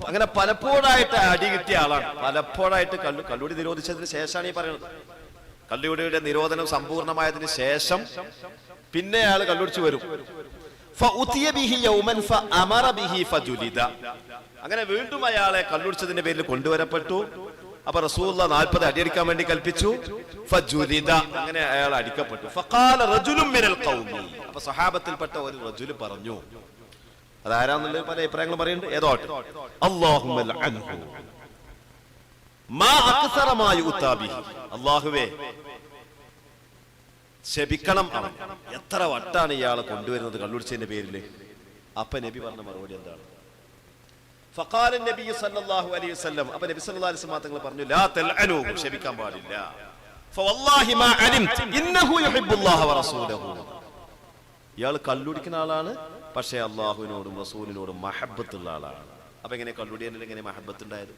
അങ്ങനെ പലപ്പോഴായിട്ട് അടി കിട്ടിയ ആളാണ്. പലപ്പോഴായിട്ട് കള്ളുടി നിരോധിച്ചതിന് ശേഷമാണ് ഈ പറയുന്നത്. കള്ളുടിയുടെ നിരോധനം സമ്പൂർണമായതിനു ശേഷം പിന്നെ അയാൾ കള്ളുടിച്ചു വരും. അങ്ങനെ വീണ്ടും അയാളെ കള്ളുടിച്ചതിന്റെ പേരിൽ കൊണ്ടുവരപ്പെട്ടു. അപ്പൊ റസൂലുള്ളാഹി 40 അടിയടിക്കാൻ വേണ്ടി കൽപ്പിച്ചു. ഫജുലിദ, അങ്ങനെ അയാൾ അടിക്കപ്പെട്ടു. ഫഖാല റജുലുൻ മിനൽ ഖൗമി, അപ്പൊ സഹാബത്തിൽപ്പെട്ട ഒരു റജുൽ പറഞ്ഞു, അതാരാന്നുള്ളത് പല അഭിപ്രായങ്ങളും പറയുന്നുണ്ട്. ഏതോ അല്ലാഹുമ്മ ലഅൻഹു മാ അക്സറ മാ യുതാ ബിഹി, അല്ലാഹുവേ ശപിക്കണം അവൻ, എത്ര വട്ടാണ് ഇയാളെ കൊണ്ടുവരുന്നത് കള്ളുടിച്ചതിന്റെ പേരിൽ. അപ്പൊ നബി പറഞ്ഞ മറുപടി എന്താണ്? ഫഖാല നബി സല്ലല്ലാഹു അലൈഹി വസല്ലം, അപ്പൊ നബി സല്ലല്ലാഹു അലൈഹി വസല്ലം തങ്ങൾ പറഞ്ഞു, ലാ തൽഅനുഹു, ശപിക്കാൻ പാടില്ല. ഫവല്ലാഹി മാ അലിംതു ഇന്നഹു യുഹിബ്ബുല്ലാഹ വറസൂലഹു, ഇയാൾ കള്ളുടിക്കുന്ന ആളാണ്, പക്ഷേ അള്ളാഹുവിനോടും റസൂലിനോടും മഹബത്തുള്ള ആളാണ്. അപ്പൊ എങ്ങനെ കള്ളുടിയനിൽ എങ്ങനെ മഹബത്ത് ഉണ്ടായത്?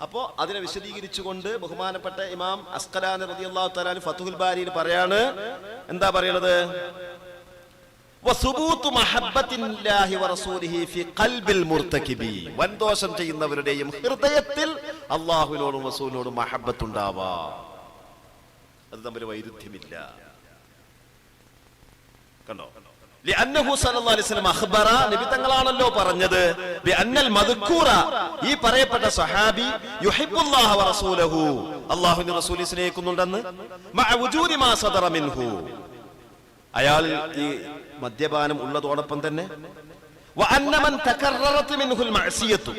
അപ്പോ അതിനെ വിശദീകരിച്ചുകൊണ്ട് ബഹുമാനപ്പെട്ട ഇമാം അസ്ഖലാനി റളിയല്ലാഹു തആല ഫത്ഹുൽ ബാരിയിൽ പറയാണ്, എന്താ പറയുന്നത്? വസുബൂതു മഹബ്ബത്തില്ലാഹി വറസൂലിഹി ഫി ഖൽബിൽ മുർതകിബി, വൻദോഷം ചെയ്യുന്നവരുടെയും ഹൃദയത്തിൽ അള്ളാഹുവിനോടും റസൂലിനോടും മഹബത്ത് ഉണ്ടാവാ, അത് തമ്മിൽ വൈരുദ്ധ്യമില്ല. കണ്ടോ? ലിഅന്നഹു സല്ലല്ലാഹു അലൈഹി വസല്ലം അഖ്ബറ, നബി തങ്ങളാണല്ലോ പറഞ്ഞത്, ബിഅന്നൽ മദ്കൂറ, ഈ പറയപ്പെട്ട സഹാബി യുഹിബ്ബുല്ലാഹ വറസൂലഹു, അല്ലാഹുവിനെ റസൂലിനെ സ്നേഹിക്കുന്നുണ്ടെന്ന്, മഅ വുജൂദി മാ സദറ മിൻഹു, അയാൾ ഈ മദ്യപാനം ഉള്ളതോടൊപ്പം തന്നെ, വഅന്ന മൻ തകററത് മിൻഹുൽ മഅസിയത്തു,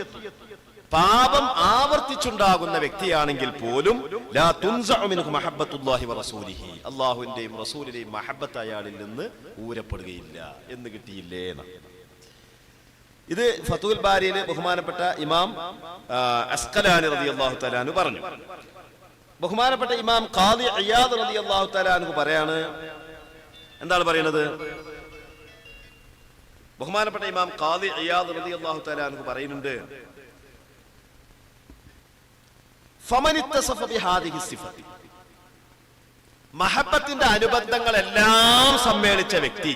പാപം ആവർത്തിച്ചുണ്ടാകുന്ന വ്യക്തിയാണെങ്കിൽ പോലും ലാ തുൻസഉ മിൻഹു മഹബ്ബത്തുല്ലാഹി വറസൂലിഹി, അല്ലാഹുവിന്റെയും റസൂലിന്റെയും മഹബ്ബത്ത് അയാളിൽ നിന്ന് ഊരപ്പെടുകയില്ല എന്ന് കിട്ടിയില്ലേ. ഇത് ഫത്ഹുൽ ബാരിയിലെ ബഹുമാനപ്പെട്ട ഇമാം അസ്ഖലാനി റളിയല്ലാഹു തആല അൻഹു പറഞ്ഞു. ബഹുമാനപ്പെട്ട ഇമാം ഖാദി ഇയാദ് റളിയല്ലാഹു തആല അൻഹു പറയാണ്, എന്താണ് പറയുന്നത്? ബഹുമാനപ്പെട്ട ഇമാം ഖാദി ഇയാദ് റളിയല്ലാഹു തആല അൻഹു പറയുന്നുണ്ട്, മഹബത്തിന്റെ അനുബന്ധങ്ങളെല്ലാം സമ്മേളിച്ച വ്യക്തി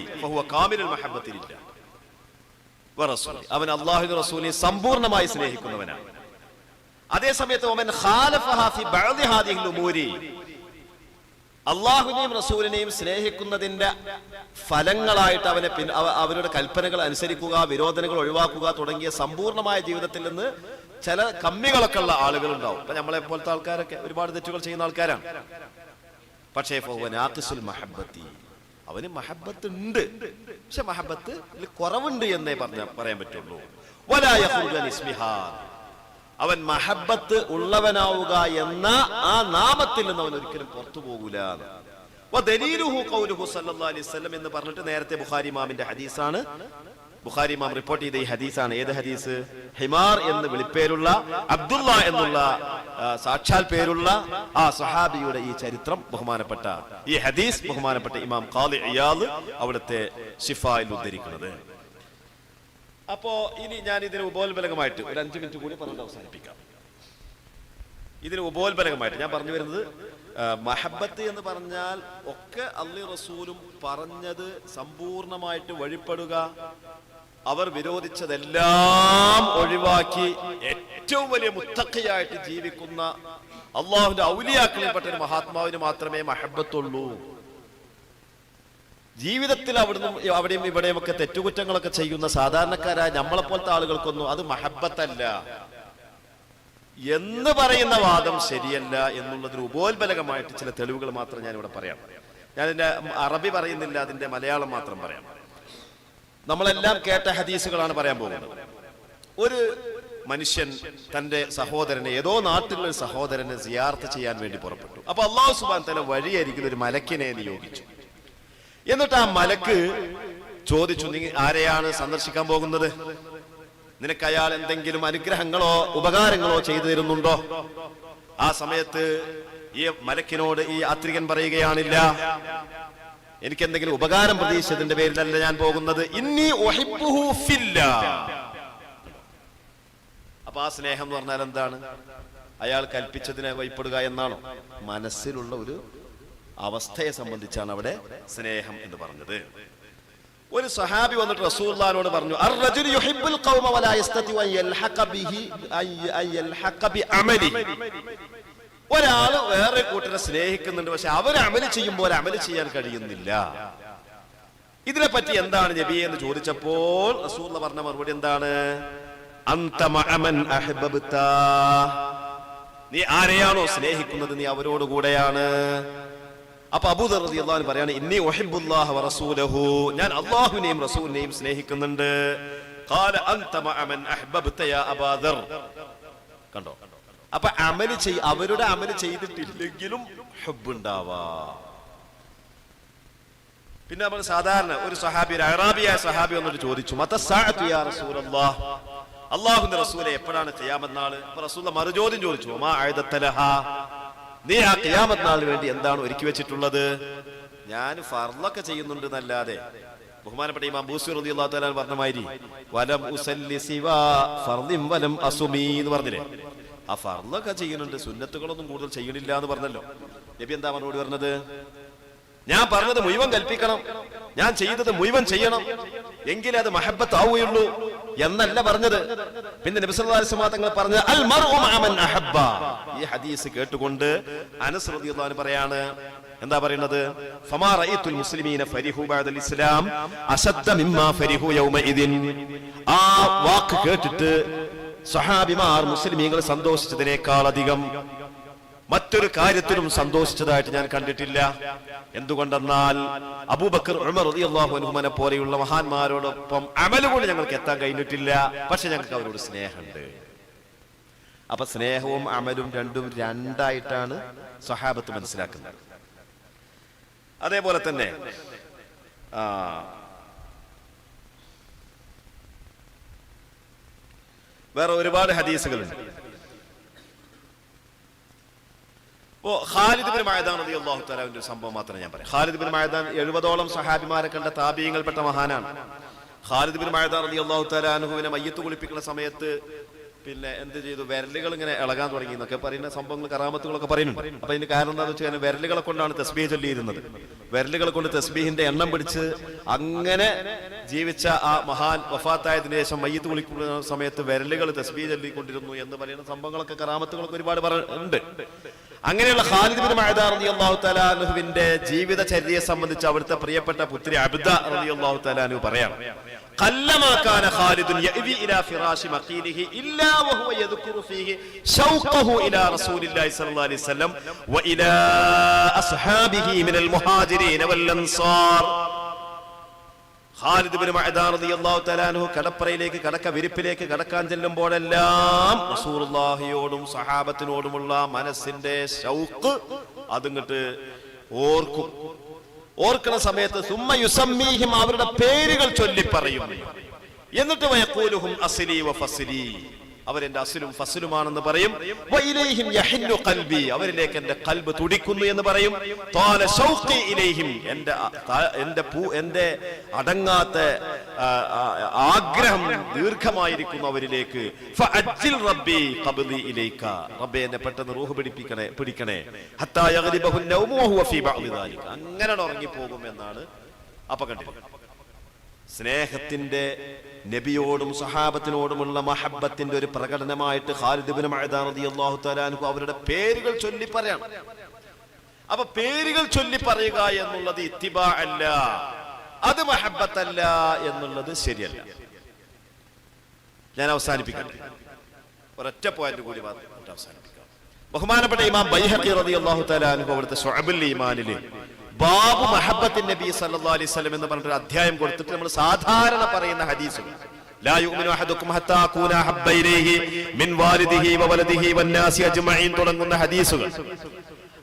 അവൻ അല്ലാഹുവിന്റെ റസൂലിനെ സമ്പൂർണ്ണമായി സ്നേഹിക്കുന്നവനാണ്. അതേസമയത്ത് അള്ളാഹുവിനെയും റസൂലിനെയും സ്നേഹിക്കുന്നതിന്റെ ഫലങ്ങളായിട്ട് അവരുടെ കൽപ്പനകൾ അനുസരിക്കുക, വിരോധനങ്ങൾ ഒഴിവാക്കുക തുടങ്ങിയ സമ്പൂർണമായ ജീവിതത്തിൽ നിന്ന് ചില കമ്മികളൊക്കെ ഉള്ള ആളുകൾ ഉണ്ടാവും. ഇപ്പൊ നമ്മളെ പോലത്തെ ആൾക്കാരൊക്കെ ഒരുപാട് തെറ്റുകൾ ചെയ്യുന്ന ആൾക്കാരാണ്. പക്ഷേ അവന് മഹബത്ത് ഉണ്ട്, പക്ഷെ മഹബത്ത് കുറവുണ്ട് എന്നേ പറയാൻ പറ്റുള്ളൂ. അവൻ മഹബത്ത് ഉള്ളവനാവുക എന്ന ആ നാമത്തിൽ നിന്ന് അവൻ ഒരിക്കലും പുറത്തു പോകൂല. എന്ന് പറഞ്ഞിട്ട് നേരത്തെ ബുഖാരി ഇമാമിന്റെ ഹദീസാണ്. ബുഖാരി ഇമാം റിപ്പോർട്ട് ചെയ്ത ഈ ഹദീസാണ്. ഏത് ഹദീസ്? ഹിമാർ എന്ന് വിളിപ്പേരുള്ള അബ്ദുള്ള എന്നുള്ള സാക്ഷാൽ പേരുള്ള ആ സഹാബിയുടെ ഈ ചരിത്രം ബഹുമാനപ്പെട്ട ഈ ഹദീസ് ബഹുമാനപ്പെട്ട ഇമാം ഖാദി ഇയാദ് അവിടുത്തെ ശിഫായിൽ ഉദ്ധരിക്കുന്നത്. അപ്പോ ഇനി ഞാൻ ഇതിന് ഉപോത്ബലകമായിട്ട് ഒരു 5 മിനിറ്റ് കൂടി പറഞ്ഞിട്ട് അവസാനിപ്പിക്കാം. ഇതിന് ഉപോത്ബലകമായിട്ട് ഞാൻ പറഞ്ഞു വരുന്നത്, മഹബത്ത് എന്ന് പറഞ്ഞാൽ ഒക്കെ അല്ലാഹു റസൂലും പറഞ്ഞത് സമ്പൂർണമായിട്ട് വഴിപ്പെടുക, അവർ വിരോധിച്ചതെല്ലാം ഒഴിവാക്കി ഏറ്റവും വലിയ മുത്തഖിയായിട്ട് ജീവിക്കുന്ന അള്ളാഹുവിന്റെ ഔലിയാക്കളിൽപ്പെട്ട ഒരു മഹാത്മാവിന് മാത്രമേ മഹബത്തുള്ളൂ. ജീവിതത്തിൽ അവിടെയും ഇവിടെയും ഒക്കെ തെറ്റുകുറ്റങ്ങളൊക്കെ ചെയ്യുന്ന സാധാരണക്കാരായ നമ്മളെപ്പോലത്തെ ആളുകൾക്കൊന്നും അത് മഹബത്തല്ല എന്ന് പറയുന്ന വാദം ശരിയല്ല എന്നുള്ളതിന് ഉപോത്ബലകമായിട്ട് ചില തെളിവുകൾ മാത്രം ഞാനിവിടെ പറയാം. ഞാനിതിന്റെ അറബി പറയുന്നില്ല, അതിന്റെ മലയാളം മാത്രം പറയാം. നമ്മളെല്ലാം കേട്ട ഹദീസുകളാണ് പറയാൻ പോകുന്നത്. ഒരു മനുഷ്യൻ തന്റെ സഹോദരനെ, ഏതോ നാട്ടിലുള്ള ഒരു സഹോദരനെ സിയാർത്ത് ചെയ്യാൻ വേണ്ടി പുറപ്പെട്ടു. അപ്പൊ അല്ലാഹു സുബ്ഹാനഹു വ തആല വഴിയരികിൽ ഒരു മലക്കിനെ നിയോഗിച്ചു. എന്നിട്ട് ആ മലക്ക് ചോദിച്ചു, നീ ആരെയാണ് സന്ദർശിക്കാൻ പോകുന്നത്? നിനക്ക് അയാൾ എന്തെങ്കിലും അനുഗ്രഹങ്ങളോ ഉപകാരങ്ങളോ ചെയ്തു തരുന്നുണ്ടോ? ആ സമയത്ത് ഈ മലക്കിനോട് ഈ യാത്രികൻ പറയുകയാണില്ല, എനിക്ക് എന്തെങ്കിലും ഉപകാരം പ്രതീക്ഷിച്ചതിന്റെ പേരിലല്ല ഞാൻ പോകുന്നത്. ഇന്നി ഉഹിബ്ബുഹു ഫില്ലാഹ്. അപ്പൊ ആ സ്നേഹം എന്ന് പറഞ്ഞാൽ എന്താണ്? അയാൾ കൽപ്പിച്ചതിനെ വഴിപ്പെടുക എന്നാണോ? മനസ്സിലുള്ള ഒരു അവസ്ഥയെ സംബന്ധിച്ചാണ് അവിടെ സ്നേഹം എന്ന് പറഞ്ഞത്. ഒരു സഹാബി വന്നിട്ട് റസൂലുള്ളാഹിനോട് പറഞ്ഞു, അർറജുലു യുഹിബ്ബുൽ ഖൗമ വലാ യസ്തതി അൻ യൽഹഖ ബിഹി അൻ യൽഹഖ ബിഅമലി. ഒരാള് വേറെ കൂട്ടരെ സ്നേഹിക്കുന്നുണ്ട്, പക്ഷെ അവർ അമല് ചെയ്യുമ്പോൾ അമല് ചെയ്യാൻ കഴിയുന്നില്ല. ഇതിനെപ്പറ്റി എന്താണ് നബിയെ എന്ന് ചോദിച്ചപ്പോൾ റസൂലുള്ളാഹി പറഞ്ഞ മറുപടി എന്താണ്? അൻത മഅമൻ അഹ്ബബ്ത. നീ ആരെയാണോ സ്നേഹിക്കുന്നത് നീ അവരോട് കൂടെയാണ്. അപ്പൊ അബൂദർ റളിയല്ലാഹു അൻഹു പറയാണ്, ഇന്നി ഉഹിബ്ബുല്ലാഹ വ റസൂലഹു, ഞാൻ അല്ലാഹുവിനെയും റസൂലിനെയും സ്നേഹിക്കുന്നുണ്ട്. ഖാല അൻത മഅമൻ അഹ്ബബ്ത യാ അബൂദർ. കണ്ടോ? അപ്പൊ അമല് അവരുടെ അമല് ചെയ്തിട്ടില്ലെങ്കിലും ഹുബ്ബ് ഉണ്ടാവാ. പിന്നെ നമ്മൾ സാധാരണ ഒരു സഹാബി, ഒരു അറാബിയായ സഹാബി വന്നിട്ട് ചോദിച്ചു, മതസ്സാഅതു യാ റസൂലല്ലാഹ്, അല്ലാഹുവിന്റെ റസൂലെ എപ്പോഴാണ് ഖിയാമത്ത് നാൾ? അപ്പൊ റസൂലുള്ളാഹി മറുചോദ്യം ചോദിച്ചു, മാ അഅദത ലഹാ, നീ ആ ഖിയാമത്ത് നാളിന് വേണ്ടി എന്താണ് ഒരുക്കി വെച്ചിട്ടുള്ളത്? ഞാൻ ഫർളൊക്കെ ചെയ്യുന്നുണ്ട് എന്നല്ലാതെ, ബഹുമാനപ്പെട്ട ഇമാം ബൂസീർ റളിയല്ലാഹു തആല പറഞ്ഞ മാതിരി വലം ഉസല്ലി സിവാ ഫർളിൻ വലം അസുമി എന്ന് പറഞ്ഞില്ലേ, ആ ഫർളൊക്കെ ചെയ്യുന്നുണ്ട്, സുന്നത്തുകളൊന്നും കൂടുതൽ ചെയ്യണില്ല എന്ന് പറഞ്ഞല്ലോ. നബി എന്താ മറുപടി പറഞ്ഞത്? ഞാൻ പറഞ്ഞത് മുഴുവൻ കൽപ്പിക്കണം, ഞാൻ ചെയ്തത് മുഴുവൻ ചെയ്യണം, എങ്കിലേ അത് മഹബ്ബത്ത് ആവുകയുള്ളൂ എന്നല്ല പറഞ്ഞത്. പിന്നെ നബി സല്ലല്ലാഹു അലൈഹി വസല്ലം തങ്ങൾ പറഞ്ഞത് അൽ മർഉ മഅ മൻ അഹബ്ബ. ഈ ഹദീസ് കേട്ടുകൊണ്ട് അനസ് റളിയല്ലാഹു അൻഹു പറയാണ്, എന്താ പറയുന്നത്? ഫമാ റഅയ്തുൽ മുസ്ലിമീന ഫരിഹു ബഅദൽ ഇസ്ലാം അശദ്ദ മിമ്മാ ഫരിഹു യൗമഇദിൻ. ആ വാക്ക് കേട്ടിട്ട് സഹാബിമാർ മുസ്ലിമീങ്ങൾ സന്തോഷിച്ചതിനേക്കാൾ അധികം മറ്റൊരു കാര്യത്തിലും സന്തോഷിച്ചതായിട്ട് ഞാൻ കണ്ടിട്ടില്ല. എന്തുകൊണ്ടെന്നാൽ അബൂബക്കർ ഉമർ റളിയല്ലാഹു അൻഹുമനെ പോലെയുള്ള മഹാന്മാരോടൊപ്പം അമല് കൊണ്ട് ഞങ്ങൾക്ക് എത്താൻ കഴിഞ്ഞിട്ടില്ല, പക്ഷെ ഞങ്ങൾക്ക് അവരോട് സ്നേഹമുണ്ട്. അപ്പൊ സ്നേഹവും അമലും രണ്ടും രണ്ടായിട്ടാണ് സഹാബത്ത് മനസ്സിലാക്കുന്നത്. അതേപോലെ തന്നെ വേറെ ഒരുപാട് ഹദീസുകളുണ്ട്. ഖാലിദ് ഇബ്നു മഅദാൻ റളിയല്ലാഹു തആലാവിന്റെ ഒരു സംഭവം മാത്രം ഞാൻ പറയാം. ഖാലിദ് ഇബ്നു മഅദാൻ 70ഓളം സഹാബിമാരെ കണ്ട താബിഈങ്ങളിൽപ്പെട്ട മഹാനാണ്. ഖാലിദ് ഇബ്നു മഅദാൻ റളിയല്ലാഹു തആല അൻഹുവിനെ മയ്യത്ത് കുളിപ്പിക്കുന്ന സമയത്ത് പിന്നെ എന്ത് ചെയ്തു? വിരലുകൾ ഇങ്ങനെ ഇളകാൻ തുടങ്ങി എന്നൊക്കെ പറയുന്ന സംഭവങ്ങൾ, കറാമത്തുകളൊക്കെ പറയുന്നുണ്ട്. അപ്പൊ ഇതിന് കാരണം എന്താണെന്ന് വെച്ചാൽ വിരലുകളെ കൊണ്ടാണ് തസ്ബീഹ് ചൊല്ലിയിരുന്നത്. വിരലുകളെ കൊണ്ട് തസ്ബീഹിന്റെ എണ്ണം പിടിച്ച് അങ്ങനെ ജീവിച്ച ആ മഹാൻ വഫാത്തായതിനു ശേഷം മയ്യത്ത് കുളിക്കുന്ന സമയത്ത് വിരലുകൾ തസ്ബീഹ് ചൊല്ലിക്കൊണ്ടിരുന്നു എന്ന് പറയുന്ന സംഭവങ്ങളൊക്കെ, കറാമത്തുകളൊക്കെ ഒരുപാട് ഉണ്ട്. അങ്ങനെയുള്ള ഖാലിദ് ഇബ്നു മഅദാൻ റളിയല്ലാഹു തആല അൻഹുവിന്റെ ജീവിതചര്യയെ സംബന്ധിച്ച് അവിടുത്തെ പ്രിയപ്പെട്ട പുത്രി അബ്ദ റളിയല്ലാഹു തആല അൻഹു പറയാണ്, ഖല്ലമാ കാന ഖാലിദുൻ യഅവി ഇലാ ഫിറാശി മഖീലിഹി ഇല്ലാ വഹുവ യദ്കുറു ഫീഹി ശൗഖഹു ഇലാ റസൂലില്ലാഹി സ്വല്ലല്ലാഹു അലൈഹി വസല്ലം വ ഇലാ അസ്ഹാബിഹി മിനൽ മുഹാജിരീന വൽ അൻസാർ. ഖാലിദ് ഇബ്നു മഅദാൻ റളിയല്ലാഹു തആല അൻഹു കടപ്പറയിലേക്ക്, വിരിപ്പിലേക്ക് കടക്കാൻ ചെല്ലുമ്പോഴെല്ലാം റസൂലുള്ളാഹിയോടും സഹാബത്തിനോടുമുള്ള മനസ്സിന്റെ ശൗഖ് അതിങ്ങട്ട് ഓർക്കും. ഓർക്കുന്ന സമയത്ത് സുമ്മ യുസമ്മീഹിം, അവരുടെ പേരുകൾ ചൊല്ലി പറയും. എന്നിട്ട് വയഖൂലുഹും അസ്ലി വ ഫസ്ലി, അവരെന്റെ അസ്ലും ഫസ്ലുമാണെന്ന് പറയും. വഇലൈഹിം യഹിന്നു ഖൽബി, അവരിലേക്ക് എന്റെ ഖൽബ് തുടിക്കുന്നു എന്ന് പറയും. ത്വാല ശൗഖി ഇലൈഹിം, എന്റെ അടങ്ങാത്ത ആഗ്രഹം ദീർഘമായിരിക്കുന്നു അവരിലേക്ക്. ഫഅജ്ജിൽ റബ്ബി ഖബ്ലി ഇലൈക, റബ്ബേ എന്നെ പെട്ടെന്ന് റൂഹ് പിടിക്കണേ. ഹത്താ യഗ്ലിബഹു നൗമ വഹുവ ഫീ ബഅദി ദാലിക, അങ്ങനെ ഉറങ്ങി പോകും എന്നാണ്. അപ്പൊ കണ്ടില്ലേ, സ്നേഹത്തിന്റെ, നബിയോടും സഹാബത്തിനോടുമുള്ള മഹബ്ബത്തിന്റെ ഒരു പ്രകടനമായിട്ട് ഖാലിദ് ഇബ്നു മഅദാൻ റളിയല്ലാഹു തആല അൻഹു അവരുടെ പേരുകൾ ചൊല്ലി പറയാണ്. അപ്പൊ പേരുകൾ ചൊല്ലി പറയുക എന്നുള്ളത് ഇത്തിബാ അല്ല, അത് മഹബ്ബത്തല്ല എന്നുള്ളത് ശരിയല്ല. ഞാൻ അവസാനിപ്പിക്കട്ടെ, ഒരൊറ്റ പോയിന്റ് കൂടി അവസാനിപ്പിക്കാം. ബഹുമാനപ്പെട്ട ഇമാം ബൈഹഖി റളിയല്ലാഹു തആല അൻഹു അവിടുത്തെ ശുഅബുൽ ഈമാനിലെ ബാബു മഹബ്ബത്തിൻ നബി സല്ലല്ലാഹു അലൈഹി വസല്ലം എന്ന് പറഞ്ഞൊരു അധ്യായം കൊടുത്തിട്ട് നമ്മൾ സാധാരണ പറയുന്ന ഹദീസുകൾ ലാ യുമിനു അഹദുക്കും ഹത്താ അകൂന ഹബ്ബ ഇലൈഹി മിൻ വാലിദിഹി വവലദിഹി വന്നാസി അജ്മഈൻ തുടങ്ങുന്ന ഹദീസുകൾ,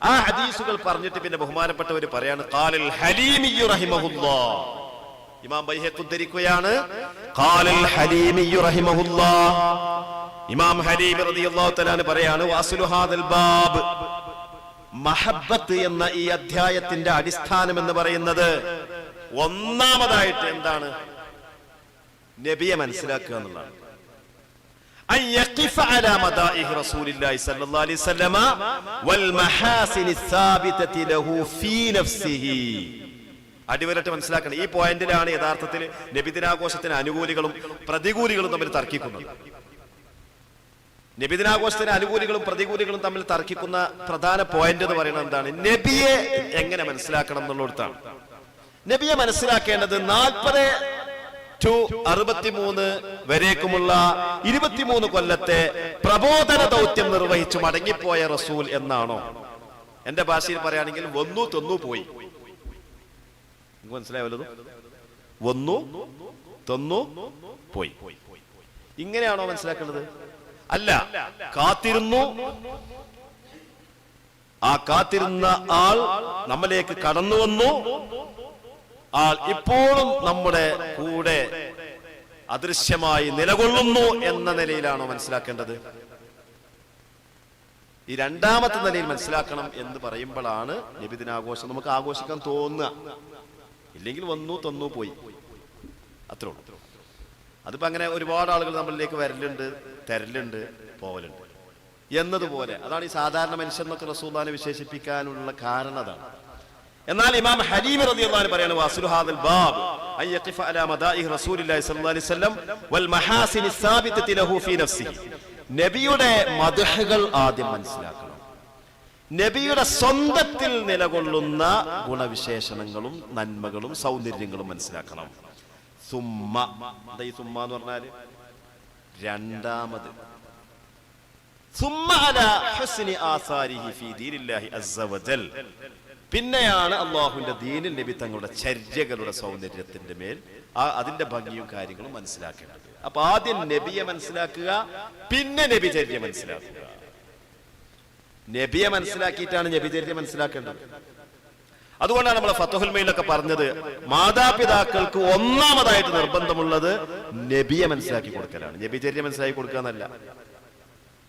ആ ഹദീസുകൾ പറഞ്ഞിട്ട് പിന്നെ ബഹുമാനപ്പെട്ടവർ പറയാണ് ഖാലൽ ഹലീമി റഹിമഹുല്ലാഹ്, ഇമാം ബൈഹഖി ഉദ്ധരിക്കുകയാണ് ഖാലൽ ഹലീമി റഹിമഹുല്ലാഹ്, ഇമാം ഹലീമി റളിയല്ലാഹു തആല പറയാണ് വഅസ്ലു ഹാദൽ ബാബ്, മഹബ്ബത്ത് എന്ന ഈ അധ്യായത്തിന്റെ അടിസ്ഥാനം എന്ന് പറയുന്നത് ഒന്നാമതായിട്ട് എന്താണ്? നബിയെ മനസ്സിലാക്കുക എന്നുള്ളതാണ്. أن يقف على مدائح رسول الله صلى الله عليه وسلم والمحاسن الثابتة له في نفسه. അടിവരട്ട് മനസ്സിലാക്കണം. ഈ പോയിന്റിലാണ് യഥാർത്ഥത്തിൽ നബിദിനാഘോഷത്തിന് അനുകൂലികളും പ്രതികൂലികളും തമ്മിൽ തർക്കിക്കുന്നത്. നബിദിനാഘോഷത്തിന് അനുകൂലികളും പ്രതികൂലികളും തമ്മിൽ തർക്കിക്കുന്ന പ്രധാന പോയിന്റ് എന്ന് പറയുന്നത് എന്താണ്? നബിയെ എങ്ങനെ മനസ്സിലാക്കണം എന്നുള്ളിടത്താണ്. നബിയെ മനസ്സിലാക്കേണ്ടത് 40 to 63 വരേക്കുമുള്ള 23 കൊല്ലത്തെ പ്രബോധന ദൗത്യം നിർവഹിച്ചു മടങ്ങിപ്പോയ റസൂൽ എന്നാണോ? എന്റെ ഭാഷയിൽ പറയുകയാണെങ്കിൽ വന്നു തന്നു പോയി. മനസ്സിലായല്ലോ? വന്നു തന്നു പോയി, ഇങ്ങനെയാണോ മനസ്സിലാക്കേണ്ടത്? അല്ല, കാത്തിരുന്നു, ആ കാത്തിരുന്ന ആൾ നമ്മിലേക്ക് കടന്നു വന്നു, ആൾ ഇപ്പോഴും നമ്മുടെ കൂടെ അദൃശ്യമായി നിലകൊള്ളുന്നു എന്ന നിലയിലാണോ മനസ്സിലാക്കേണ്ടത്? ഈ രണ്ടാമത്തെ നിലയിൽ മനസ്സിലാക്കണം എന്ന് പറയുമ്പോഴാണ് നബിദിനാഘോഷം നമുക്ക് ആഘോഷിക്കാൻ തോന്നുക. ഇല്ലെങ്കിൽ വന്നു തന്നു പോയി, അത്രേ ഉള്ളൂ. അതിപ്പോ അങ്ങനെ ഒരുപാട് ആളുകൾ നമ്മളിലേക്ക് വരലുണ്ട്, തരലുണ്ട്, പോവലുണ്ട് എന്നതുപോലെ. അതാണ് ഈ സാധാരണ മനുഷ്യൻ എന്നൊക്കെ റസൂലുള്ളാഹിനെ വിശേഷിപ്പിക്കാനുള്ള കാരണം അതാണ്. എന്നാൽ ഇമാം ഹലീമി റളിയല്ലാഹു അൻഹു പറയാണ് വഅസ്ലു ഹാദൽ ബാബ് അൻ യഖിഫ അലാ മദാഇഹി റസൂലില്ലാഹി സ്വല്ലല്ലാഹു അലൈഹി വസല്ലം വൽ മഹാസിനി സാബിതതി ലഹു ഫീ നഫ്സിഹി. നബിയുടെ മദ്ഹുകൾ ആദ്യം മനസ്സിലാക്കണം. നബിയുടെ സ്വന്തത്തിൽ നിലകൊള്ളുന്ന ഗുണവിശേഷണങ്ങളും നന്മകളും സൗന്ദര്യങ്ങളും മനസ്സിലാക്കണം. സുമ്മ, എന്താ ഈ സുമ്മ എന്ന് പറഞ്ഞാല്? രണ്ടാമത് സുമ്മ അലാ ഹുസ്നി ആസാരിഹി ഫീ ദീനില്ലാഹി അസ്സ വജൽ, പിന്നെയാണ് അള്ളാഹുവിന്റെ ദീനിൽ നബി തങ്ങളുടെ ചര്യകളുടെ സൗന്ദര്യത്തിന്റെ മേൽ അതിന്റെ ഭംഗിയും കാര്യങ്ങളും മനസ്സിലാക്കേണ്ടത്. അപ്പൊ ആദ്യം നബിയെ മനസ്സിലാക്കുക, പിന്നെ നബിചര്യ മനസ്സിലാക്കുക. നബിയെ മനസ്സിലാക്കിയിട്ടാണ് നബിചര്യ മനസ്സിലാക്കേണ്ടത്. അതുകൊണ്ടാണ് നമ്മൾ ഫത്ഹുൽ മൈനിലൊക്കെ പറഞ്ഞത് മാതാപിതാക്കൾക്ക് ഒന്നാമതായിട്ട് നിർബന്ധമുള്ളത് നബിയെ മനസ്സിലാക്കി കൊടുക്കലാണ്, നബിചര്യ മനസ്സിലാക്കി കൊടുക്കുക എന്നല്ല.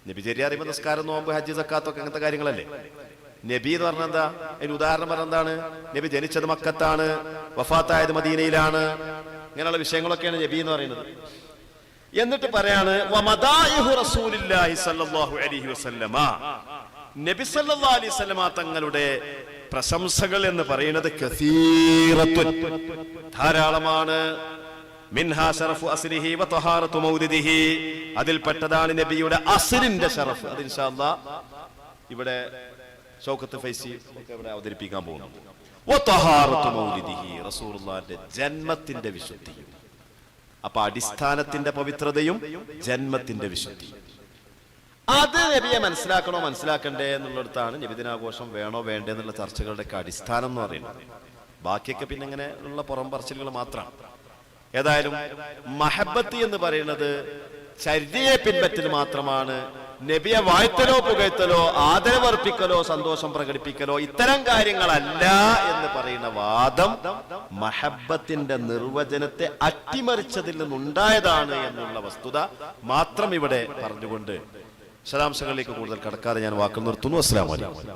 നബിചര്യ അറിയുമ്പോൾ നിസ്കാരം, നോമ്പ്, ഹജ്ജ്, സക്കാത്തൊക്കെ അങ്ങനത്തെ കാര്യങ്ങളല്ലേ. നബി എന്ന് പറഞ്ഞ എന്താ? അതിന് ഉദാഹരണം പറഞ്ഞ എന്താണ്? നബി ജനിച്ചത് മക്കത്താണ്, വഫാത്തായത് മദീനയിലാണ്, ഇങ്ങനെയുള്ള വിഷയങ്ങളൊക്കെയാണ് നബി എന്ന് പറയുന്നത്. എന്നിട്ട് പറയാണ് വമദായിഹു റസൂലില്ലാഹി സ്വല്ലല്ലാഹു അലൈഹി വസല്ലമ, നബി സല്ലല്ലാഹു അലൈഹി വസല്ലമ തങ്ങളുടെ പ്രശംസകൾ എന്ന് പറയുന്നത് കസീറത്തുൻ, ധാരാളമാണ്. മിൻഹാ ശറഫു അസ്ലിഹി വതഹാറത്തു മൗലിദിഹി, അതിൽപ്പെട്ടതാണ് നബിയുടെ അസ്ലിന്റെ ശറഫ്. അത് ഇൻഷാ അല്ലാഹ് ഇവിടെ ഷൗക്കത്ത് ഫൈസി ഒക്കെ ഇവിടെ അവതരിപ്പിക്കാൻ പോകുന്നു. വതഹാറത്തു മൗലിദിഹി, റസൂലുള്ളാഹിന്റെ ജന്മത്തിന്റെ വിശുദ്ധിയും. അപ്പൊ അടിസ്ഥാനത്തിന്റെ പവിത്രതയും ജന്മത്തിന്റെ വിശുദ്ധിയും, അത് നബിയെ മനസ്സിലാക്കണോ മനസ്സിലാക്കണ്ടേ എന്നുള്ളിടത്താണ് നബിദിനാഘോഷം വേണോ വേണ്ടേ എന്നുള്ള ചർച്ചകളുടെ ഒക്കെ അടിസ്ഥാനം എന്ന് പറയുന്നത്. ബാക്കിയൊക്കെ പിന്നെ ഇങ്ങനെ ഉള്ള പുറം പറച്ചിലുകൾ മാത്രം. ഏതായാലും മഹബത്ത് എന്ന് പറയുന്നത് ചര്യയെ പിൻപറ്റൽ മാത്രമാണ്. നബിയെ വാഴ്ത്തലോ പുകഴ്ത്തലോ ആദരവർപ്പിക്കലോ സന്തോഷം പ്രകടിപ്പിക്കലോ ഇത്തരം കാര്യങ്ങളല്ല എന്ന് പറയുന്ന വാദം മഹബത്തിന്റെ നിർവചനത്തെ അട്ടിമറിച്ചതിൽ നിന്നുണ്ടായതാണ് എന്നുള്ള വസ്തുത മാത്രം ഇവിടെ പറഞ്ഞുകൊണ്ട് വിശദാംശങ്ങളിലേക്ക് കൂടുതൽ കടക്കാതെ ഞാൻ വാക്കുകൾ നിർത്തുന്നു. അസ്സലാമു അലൈക്കും.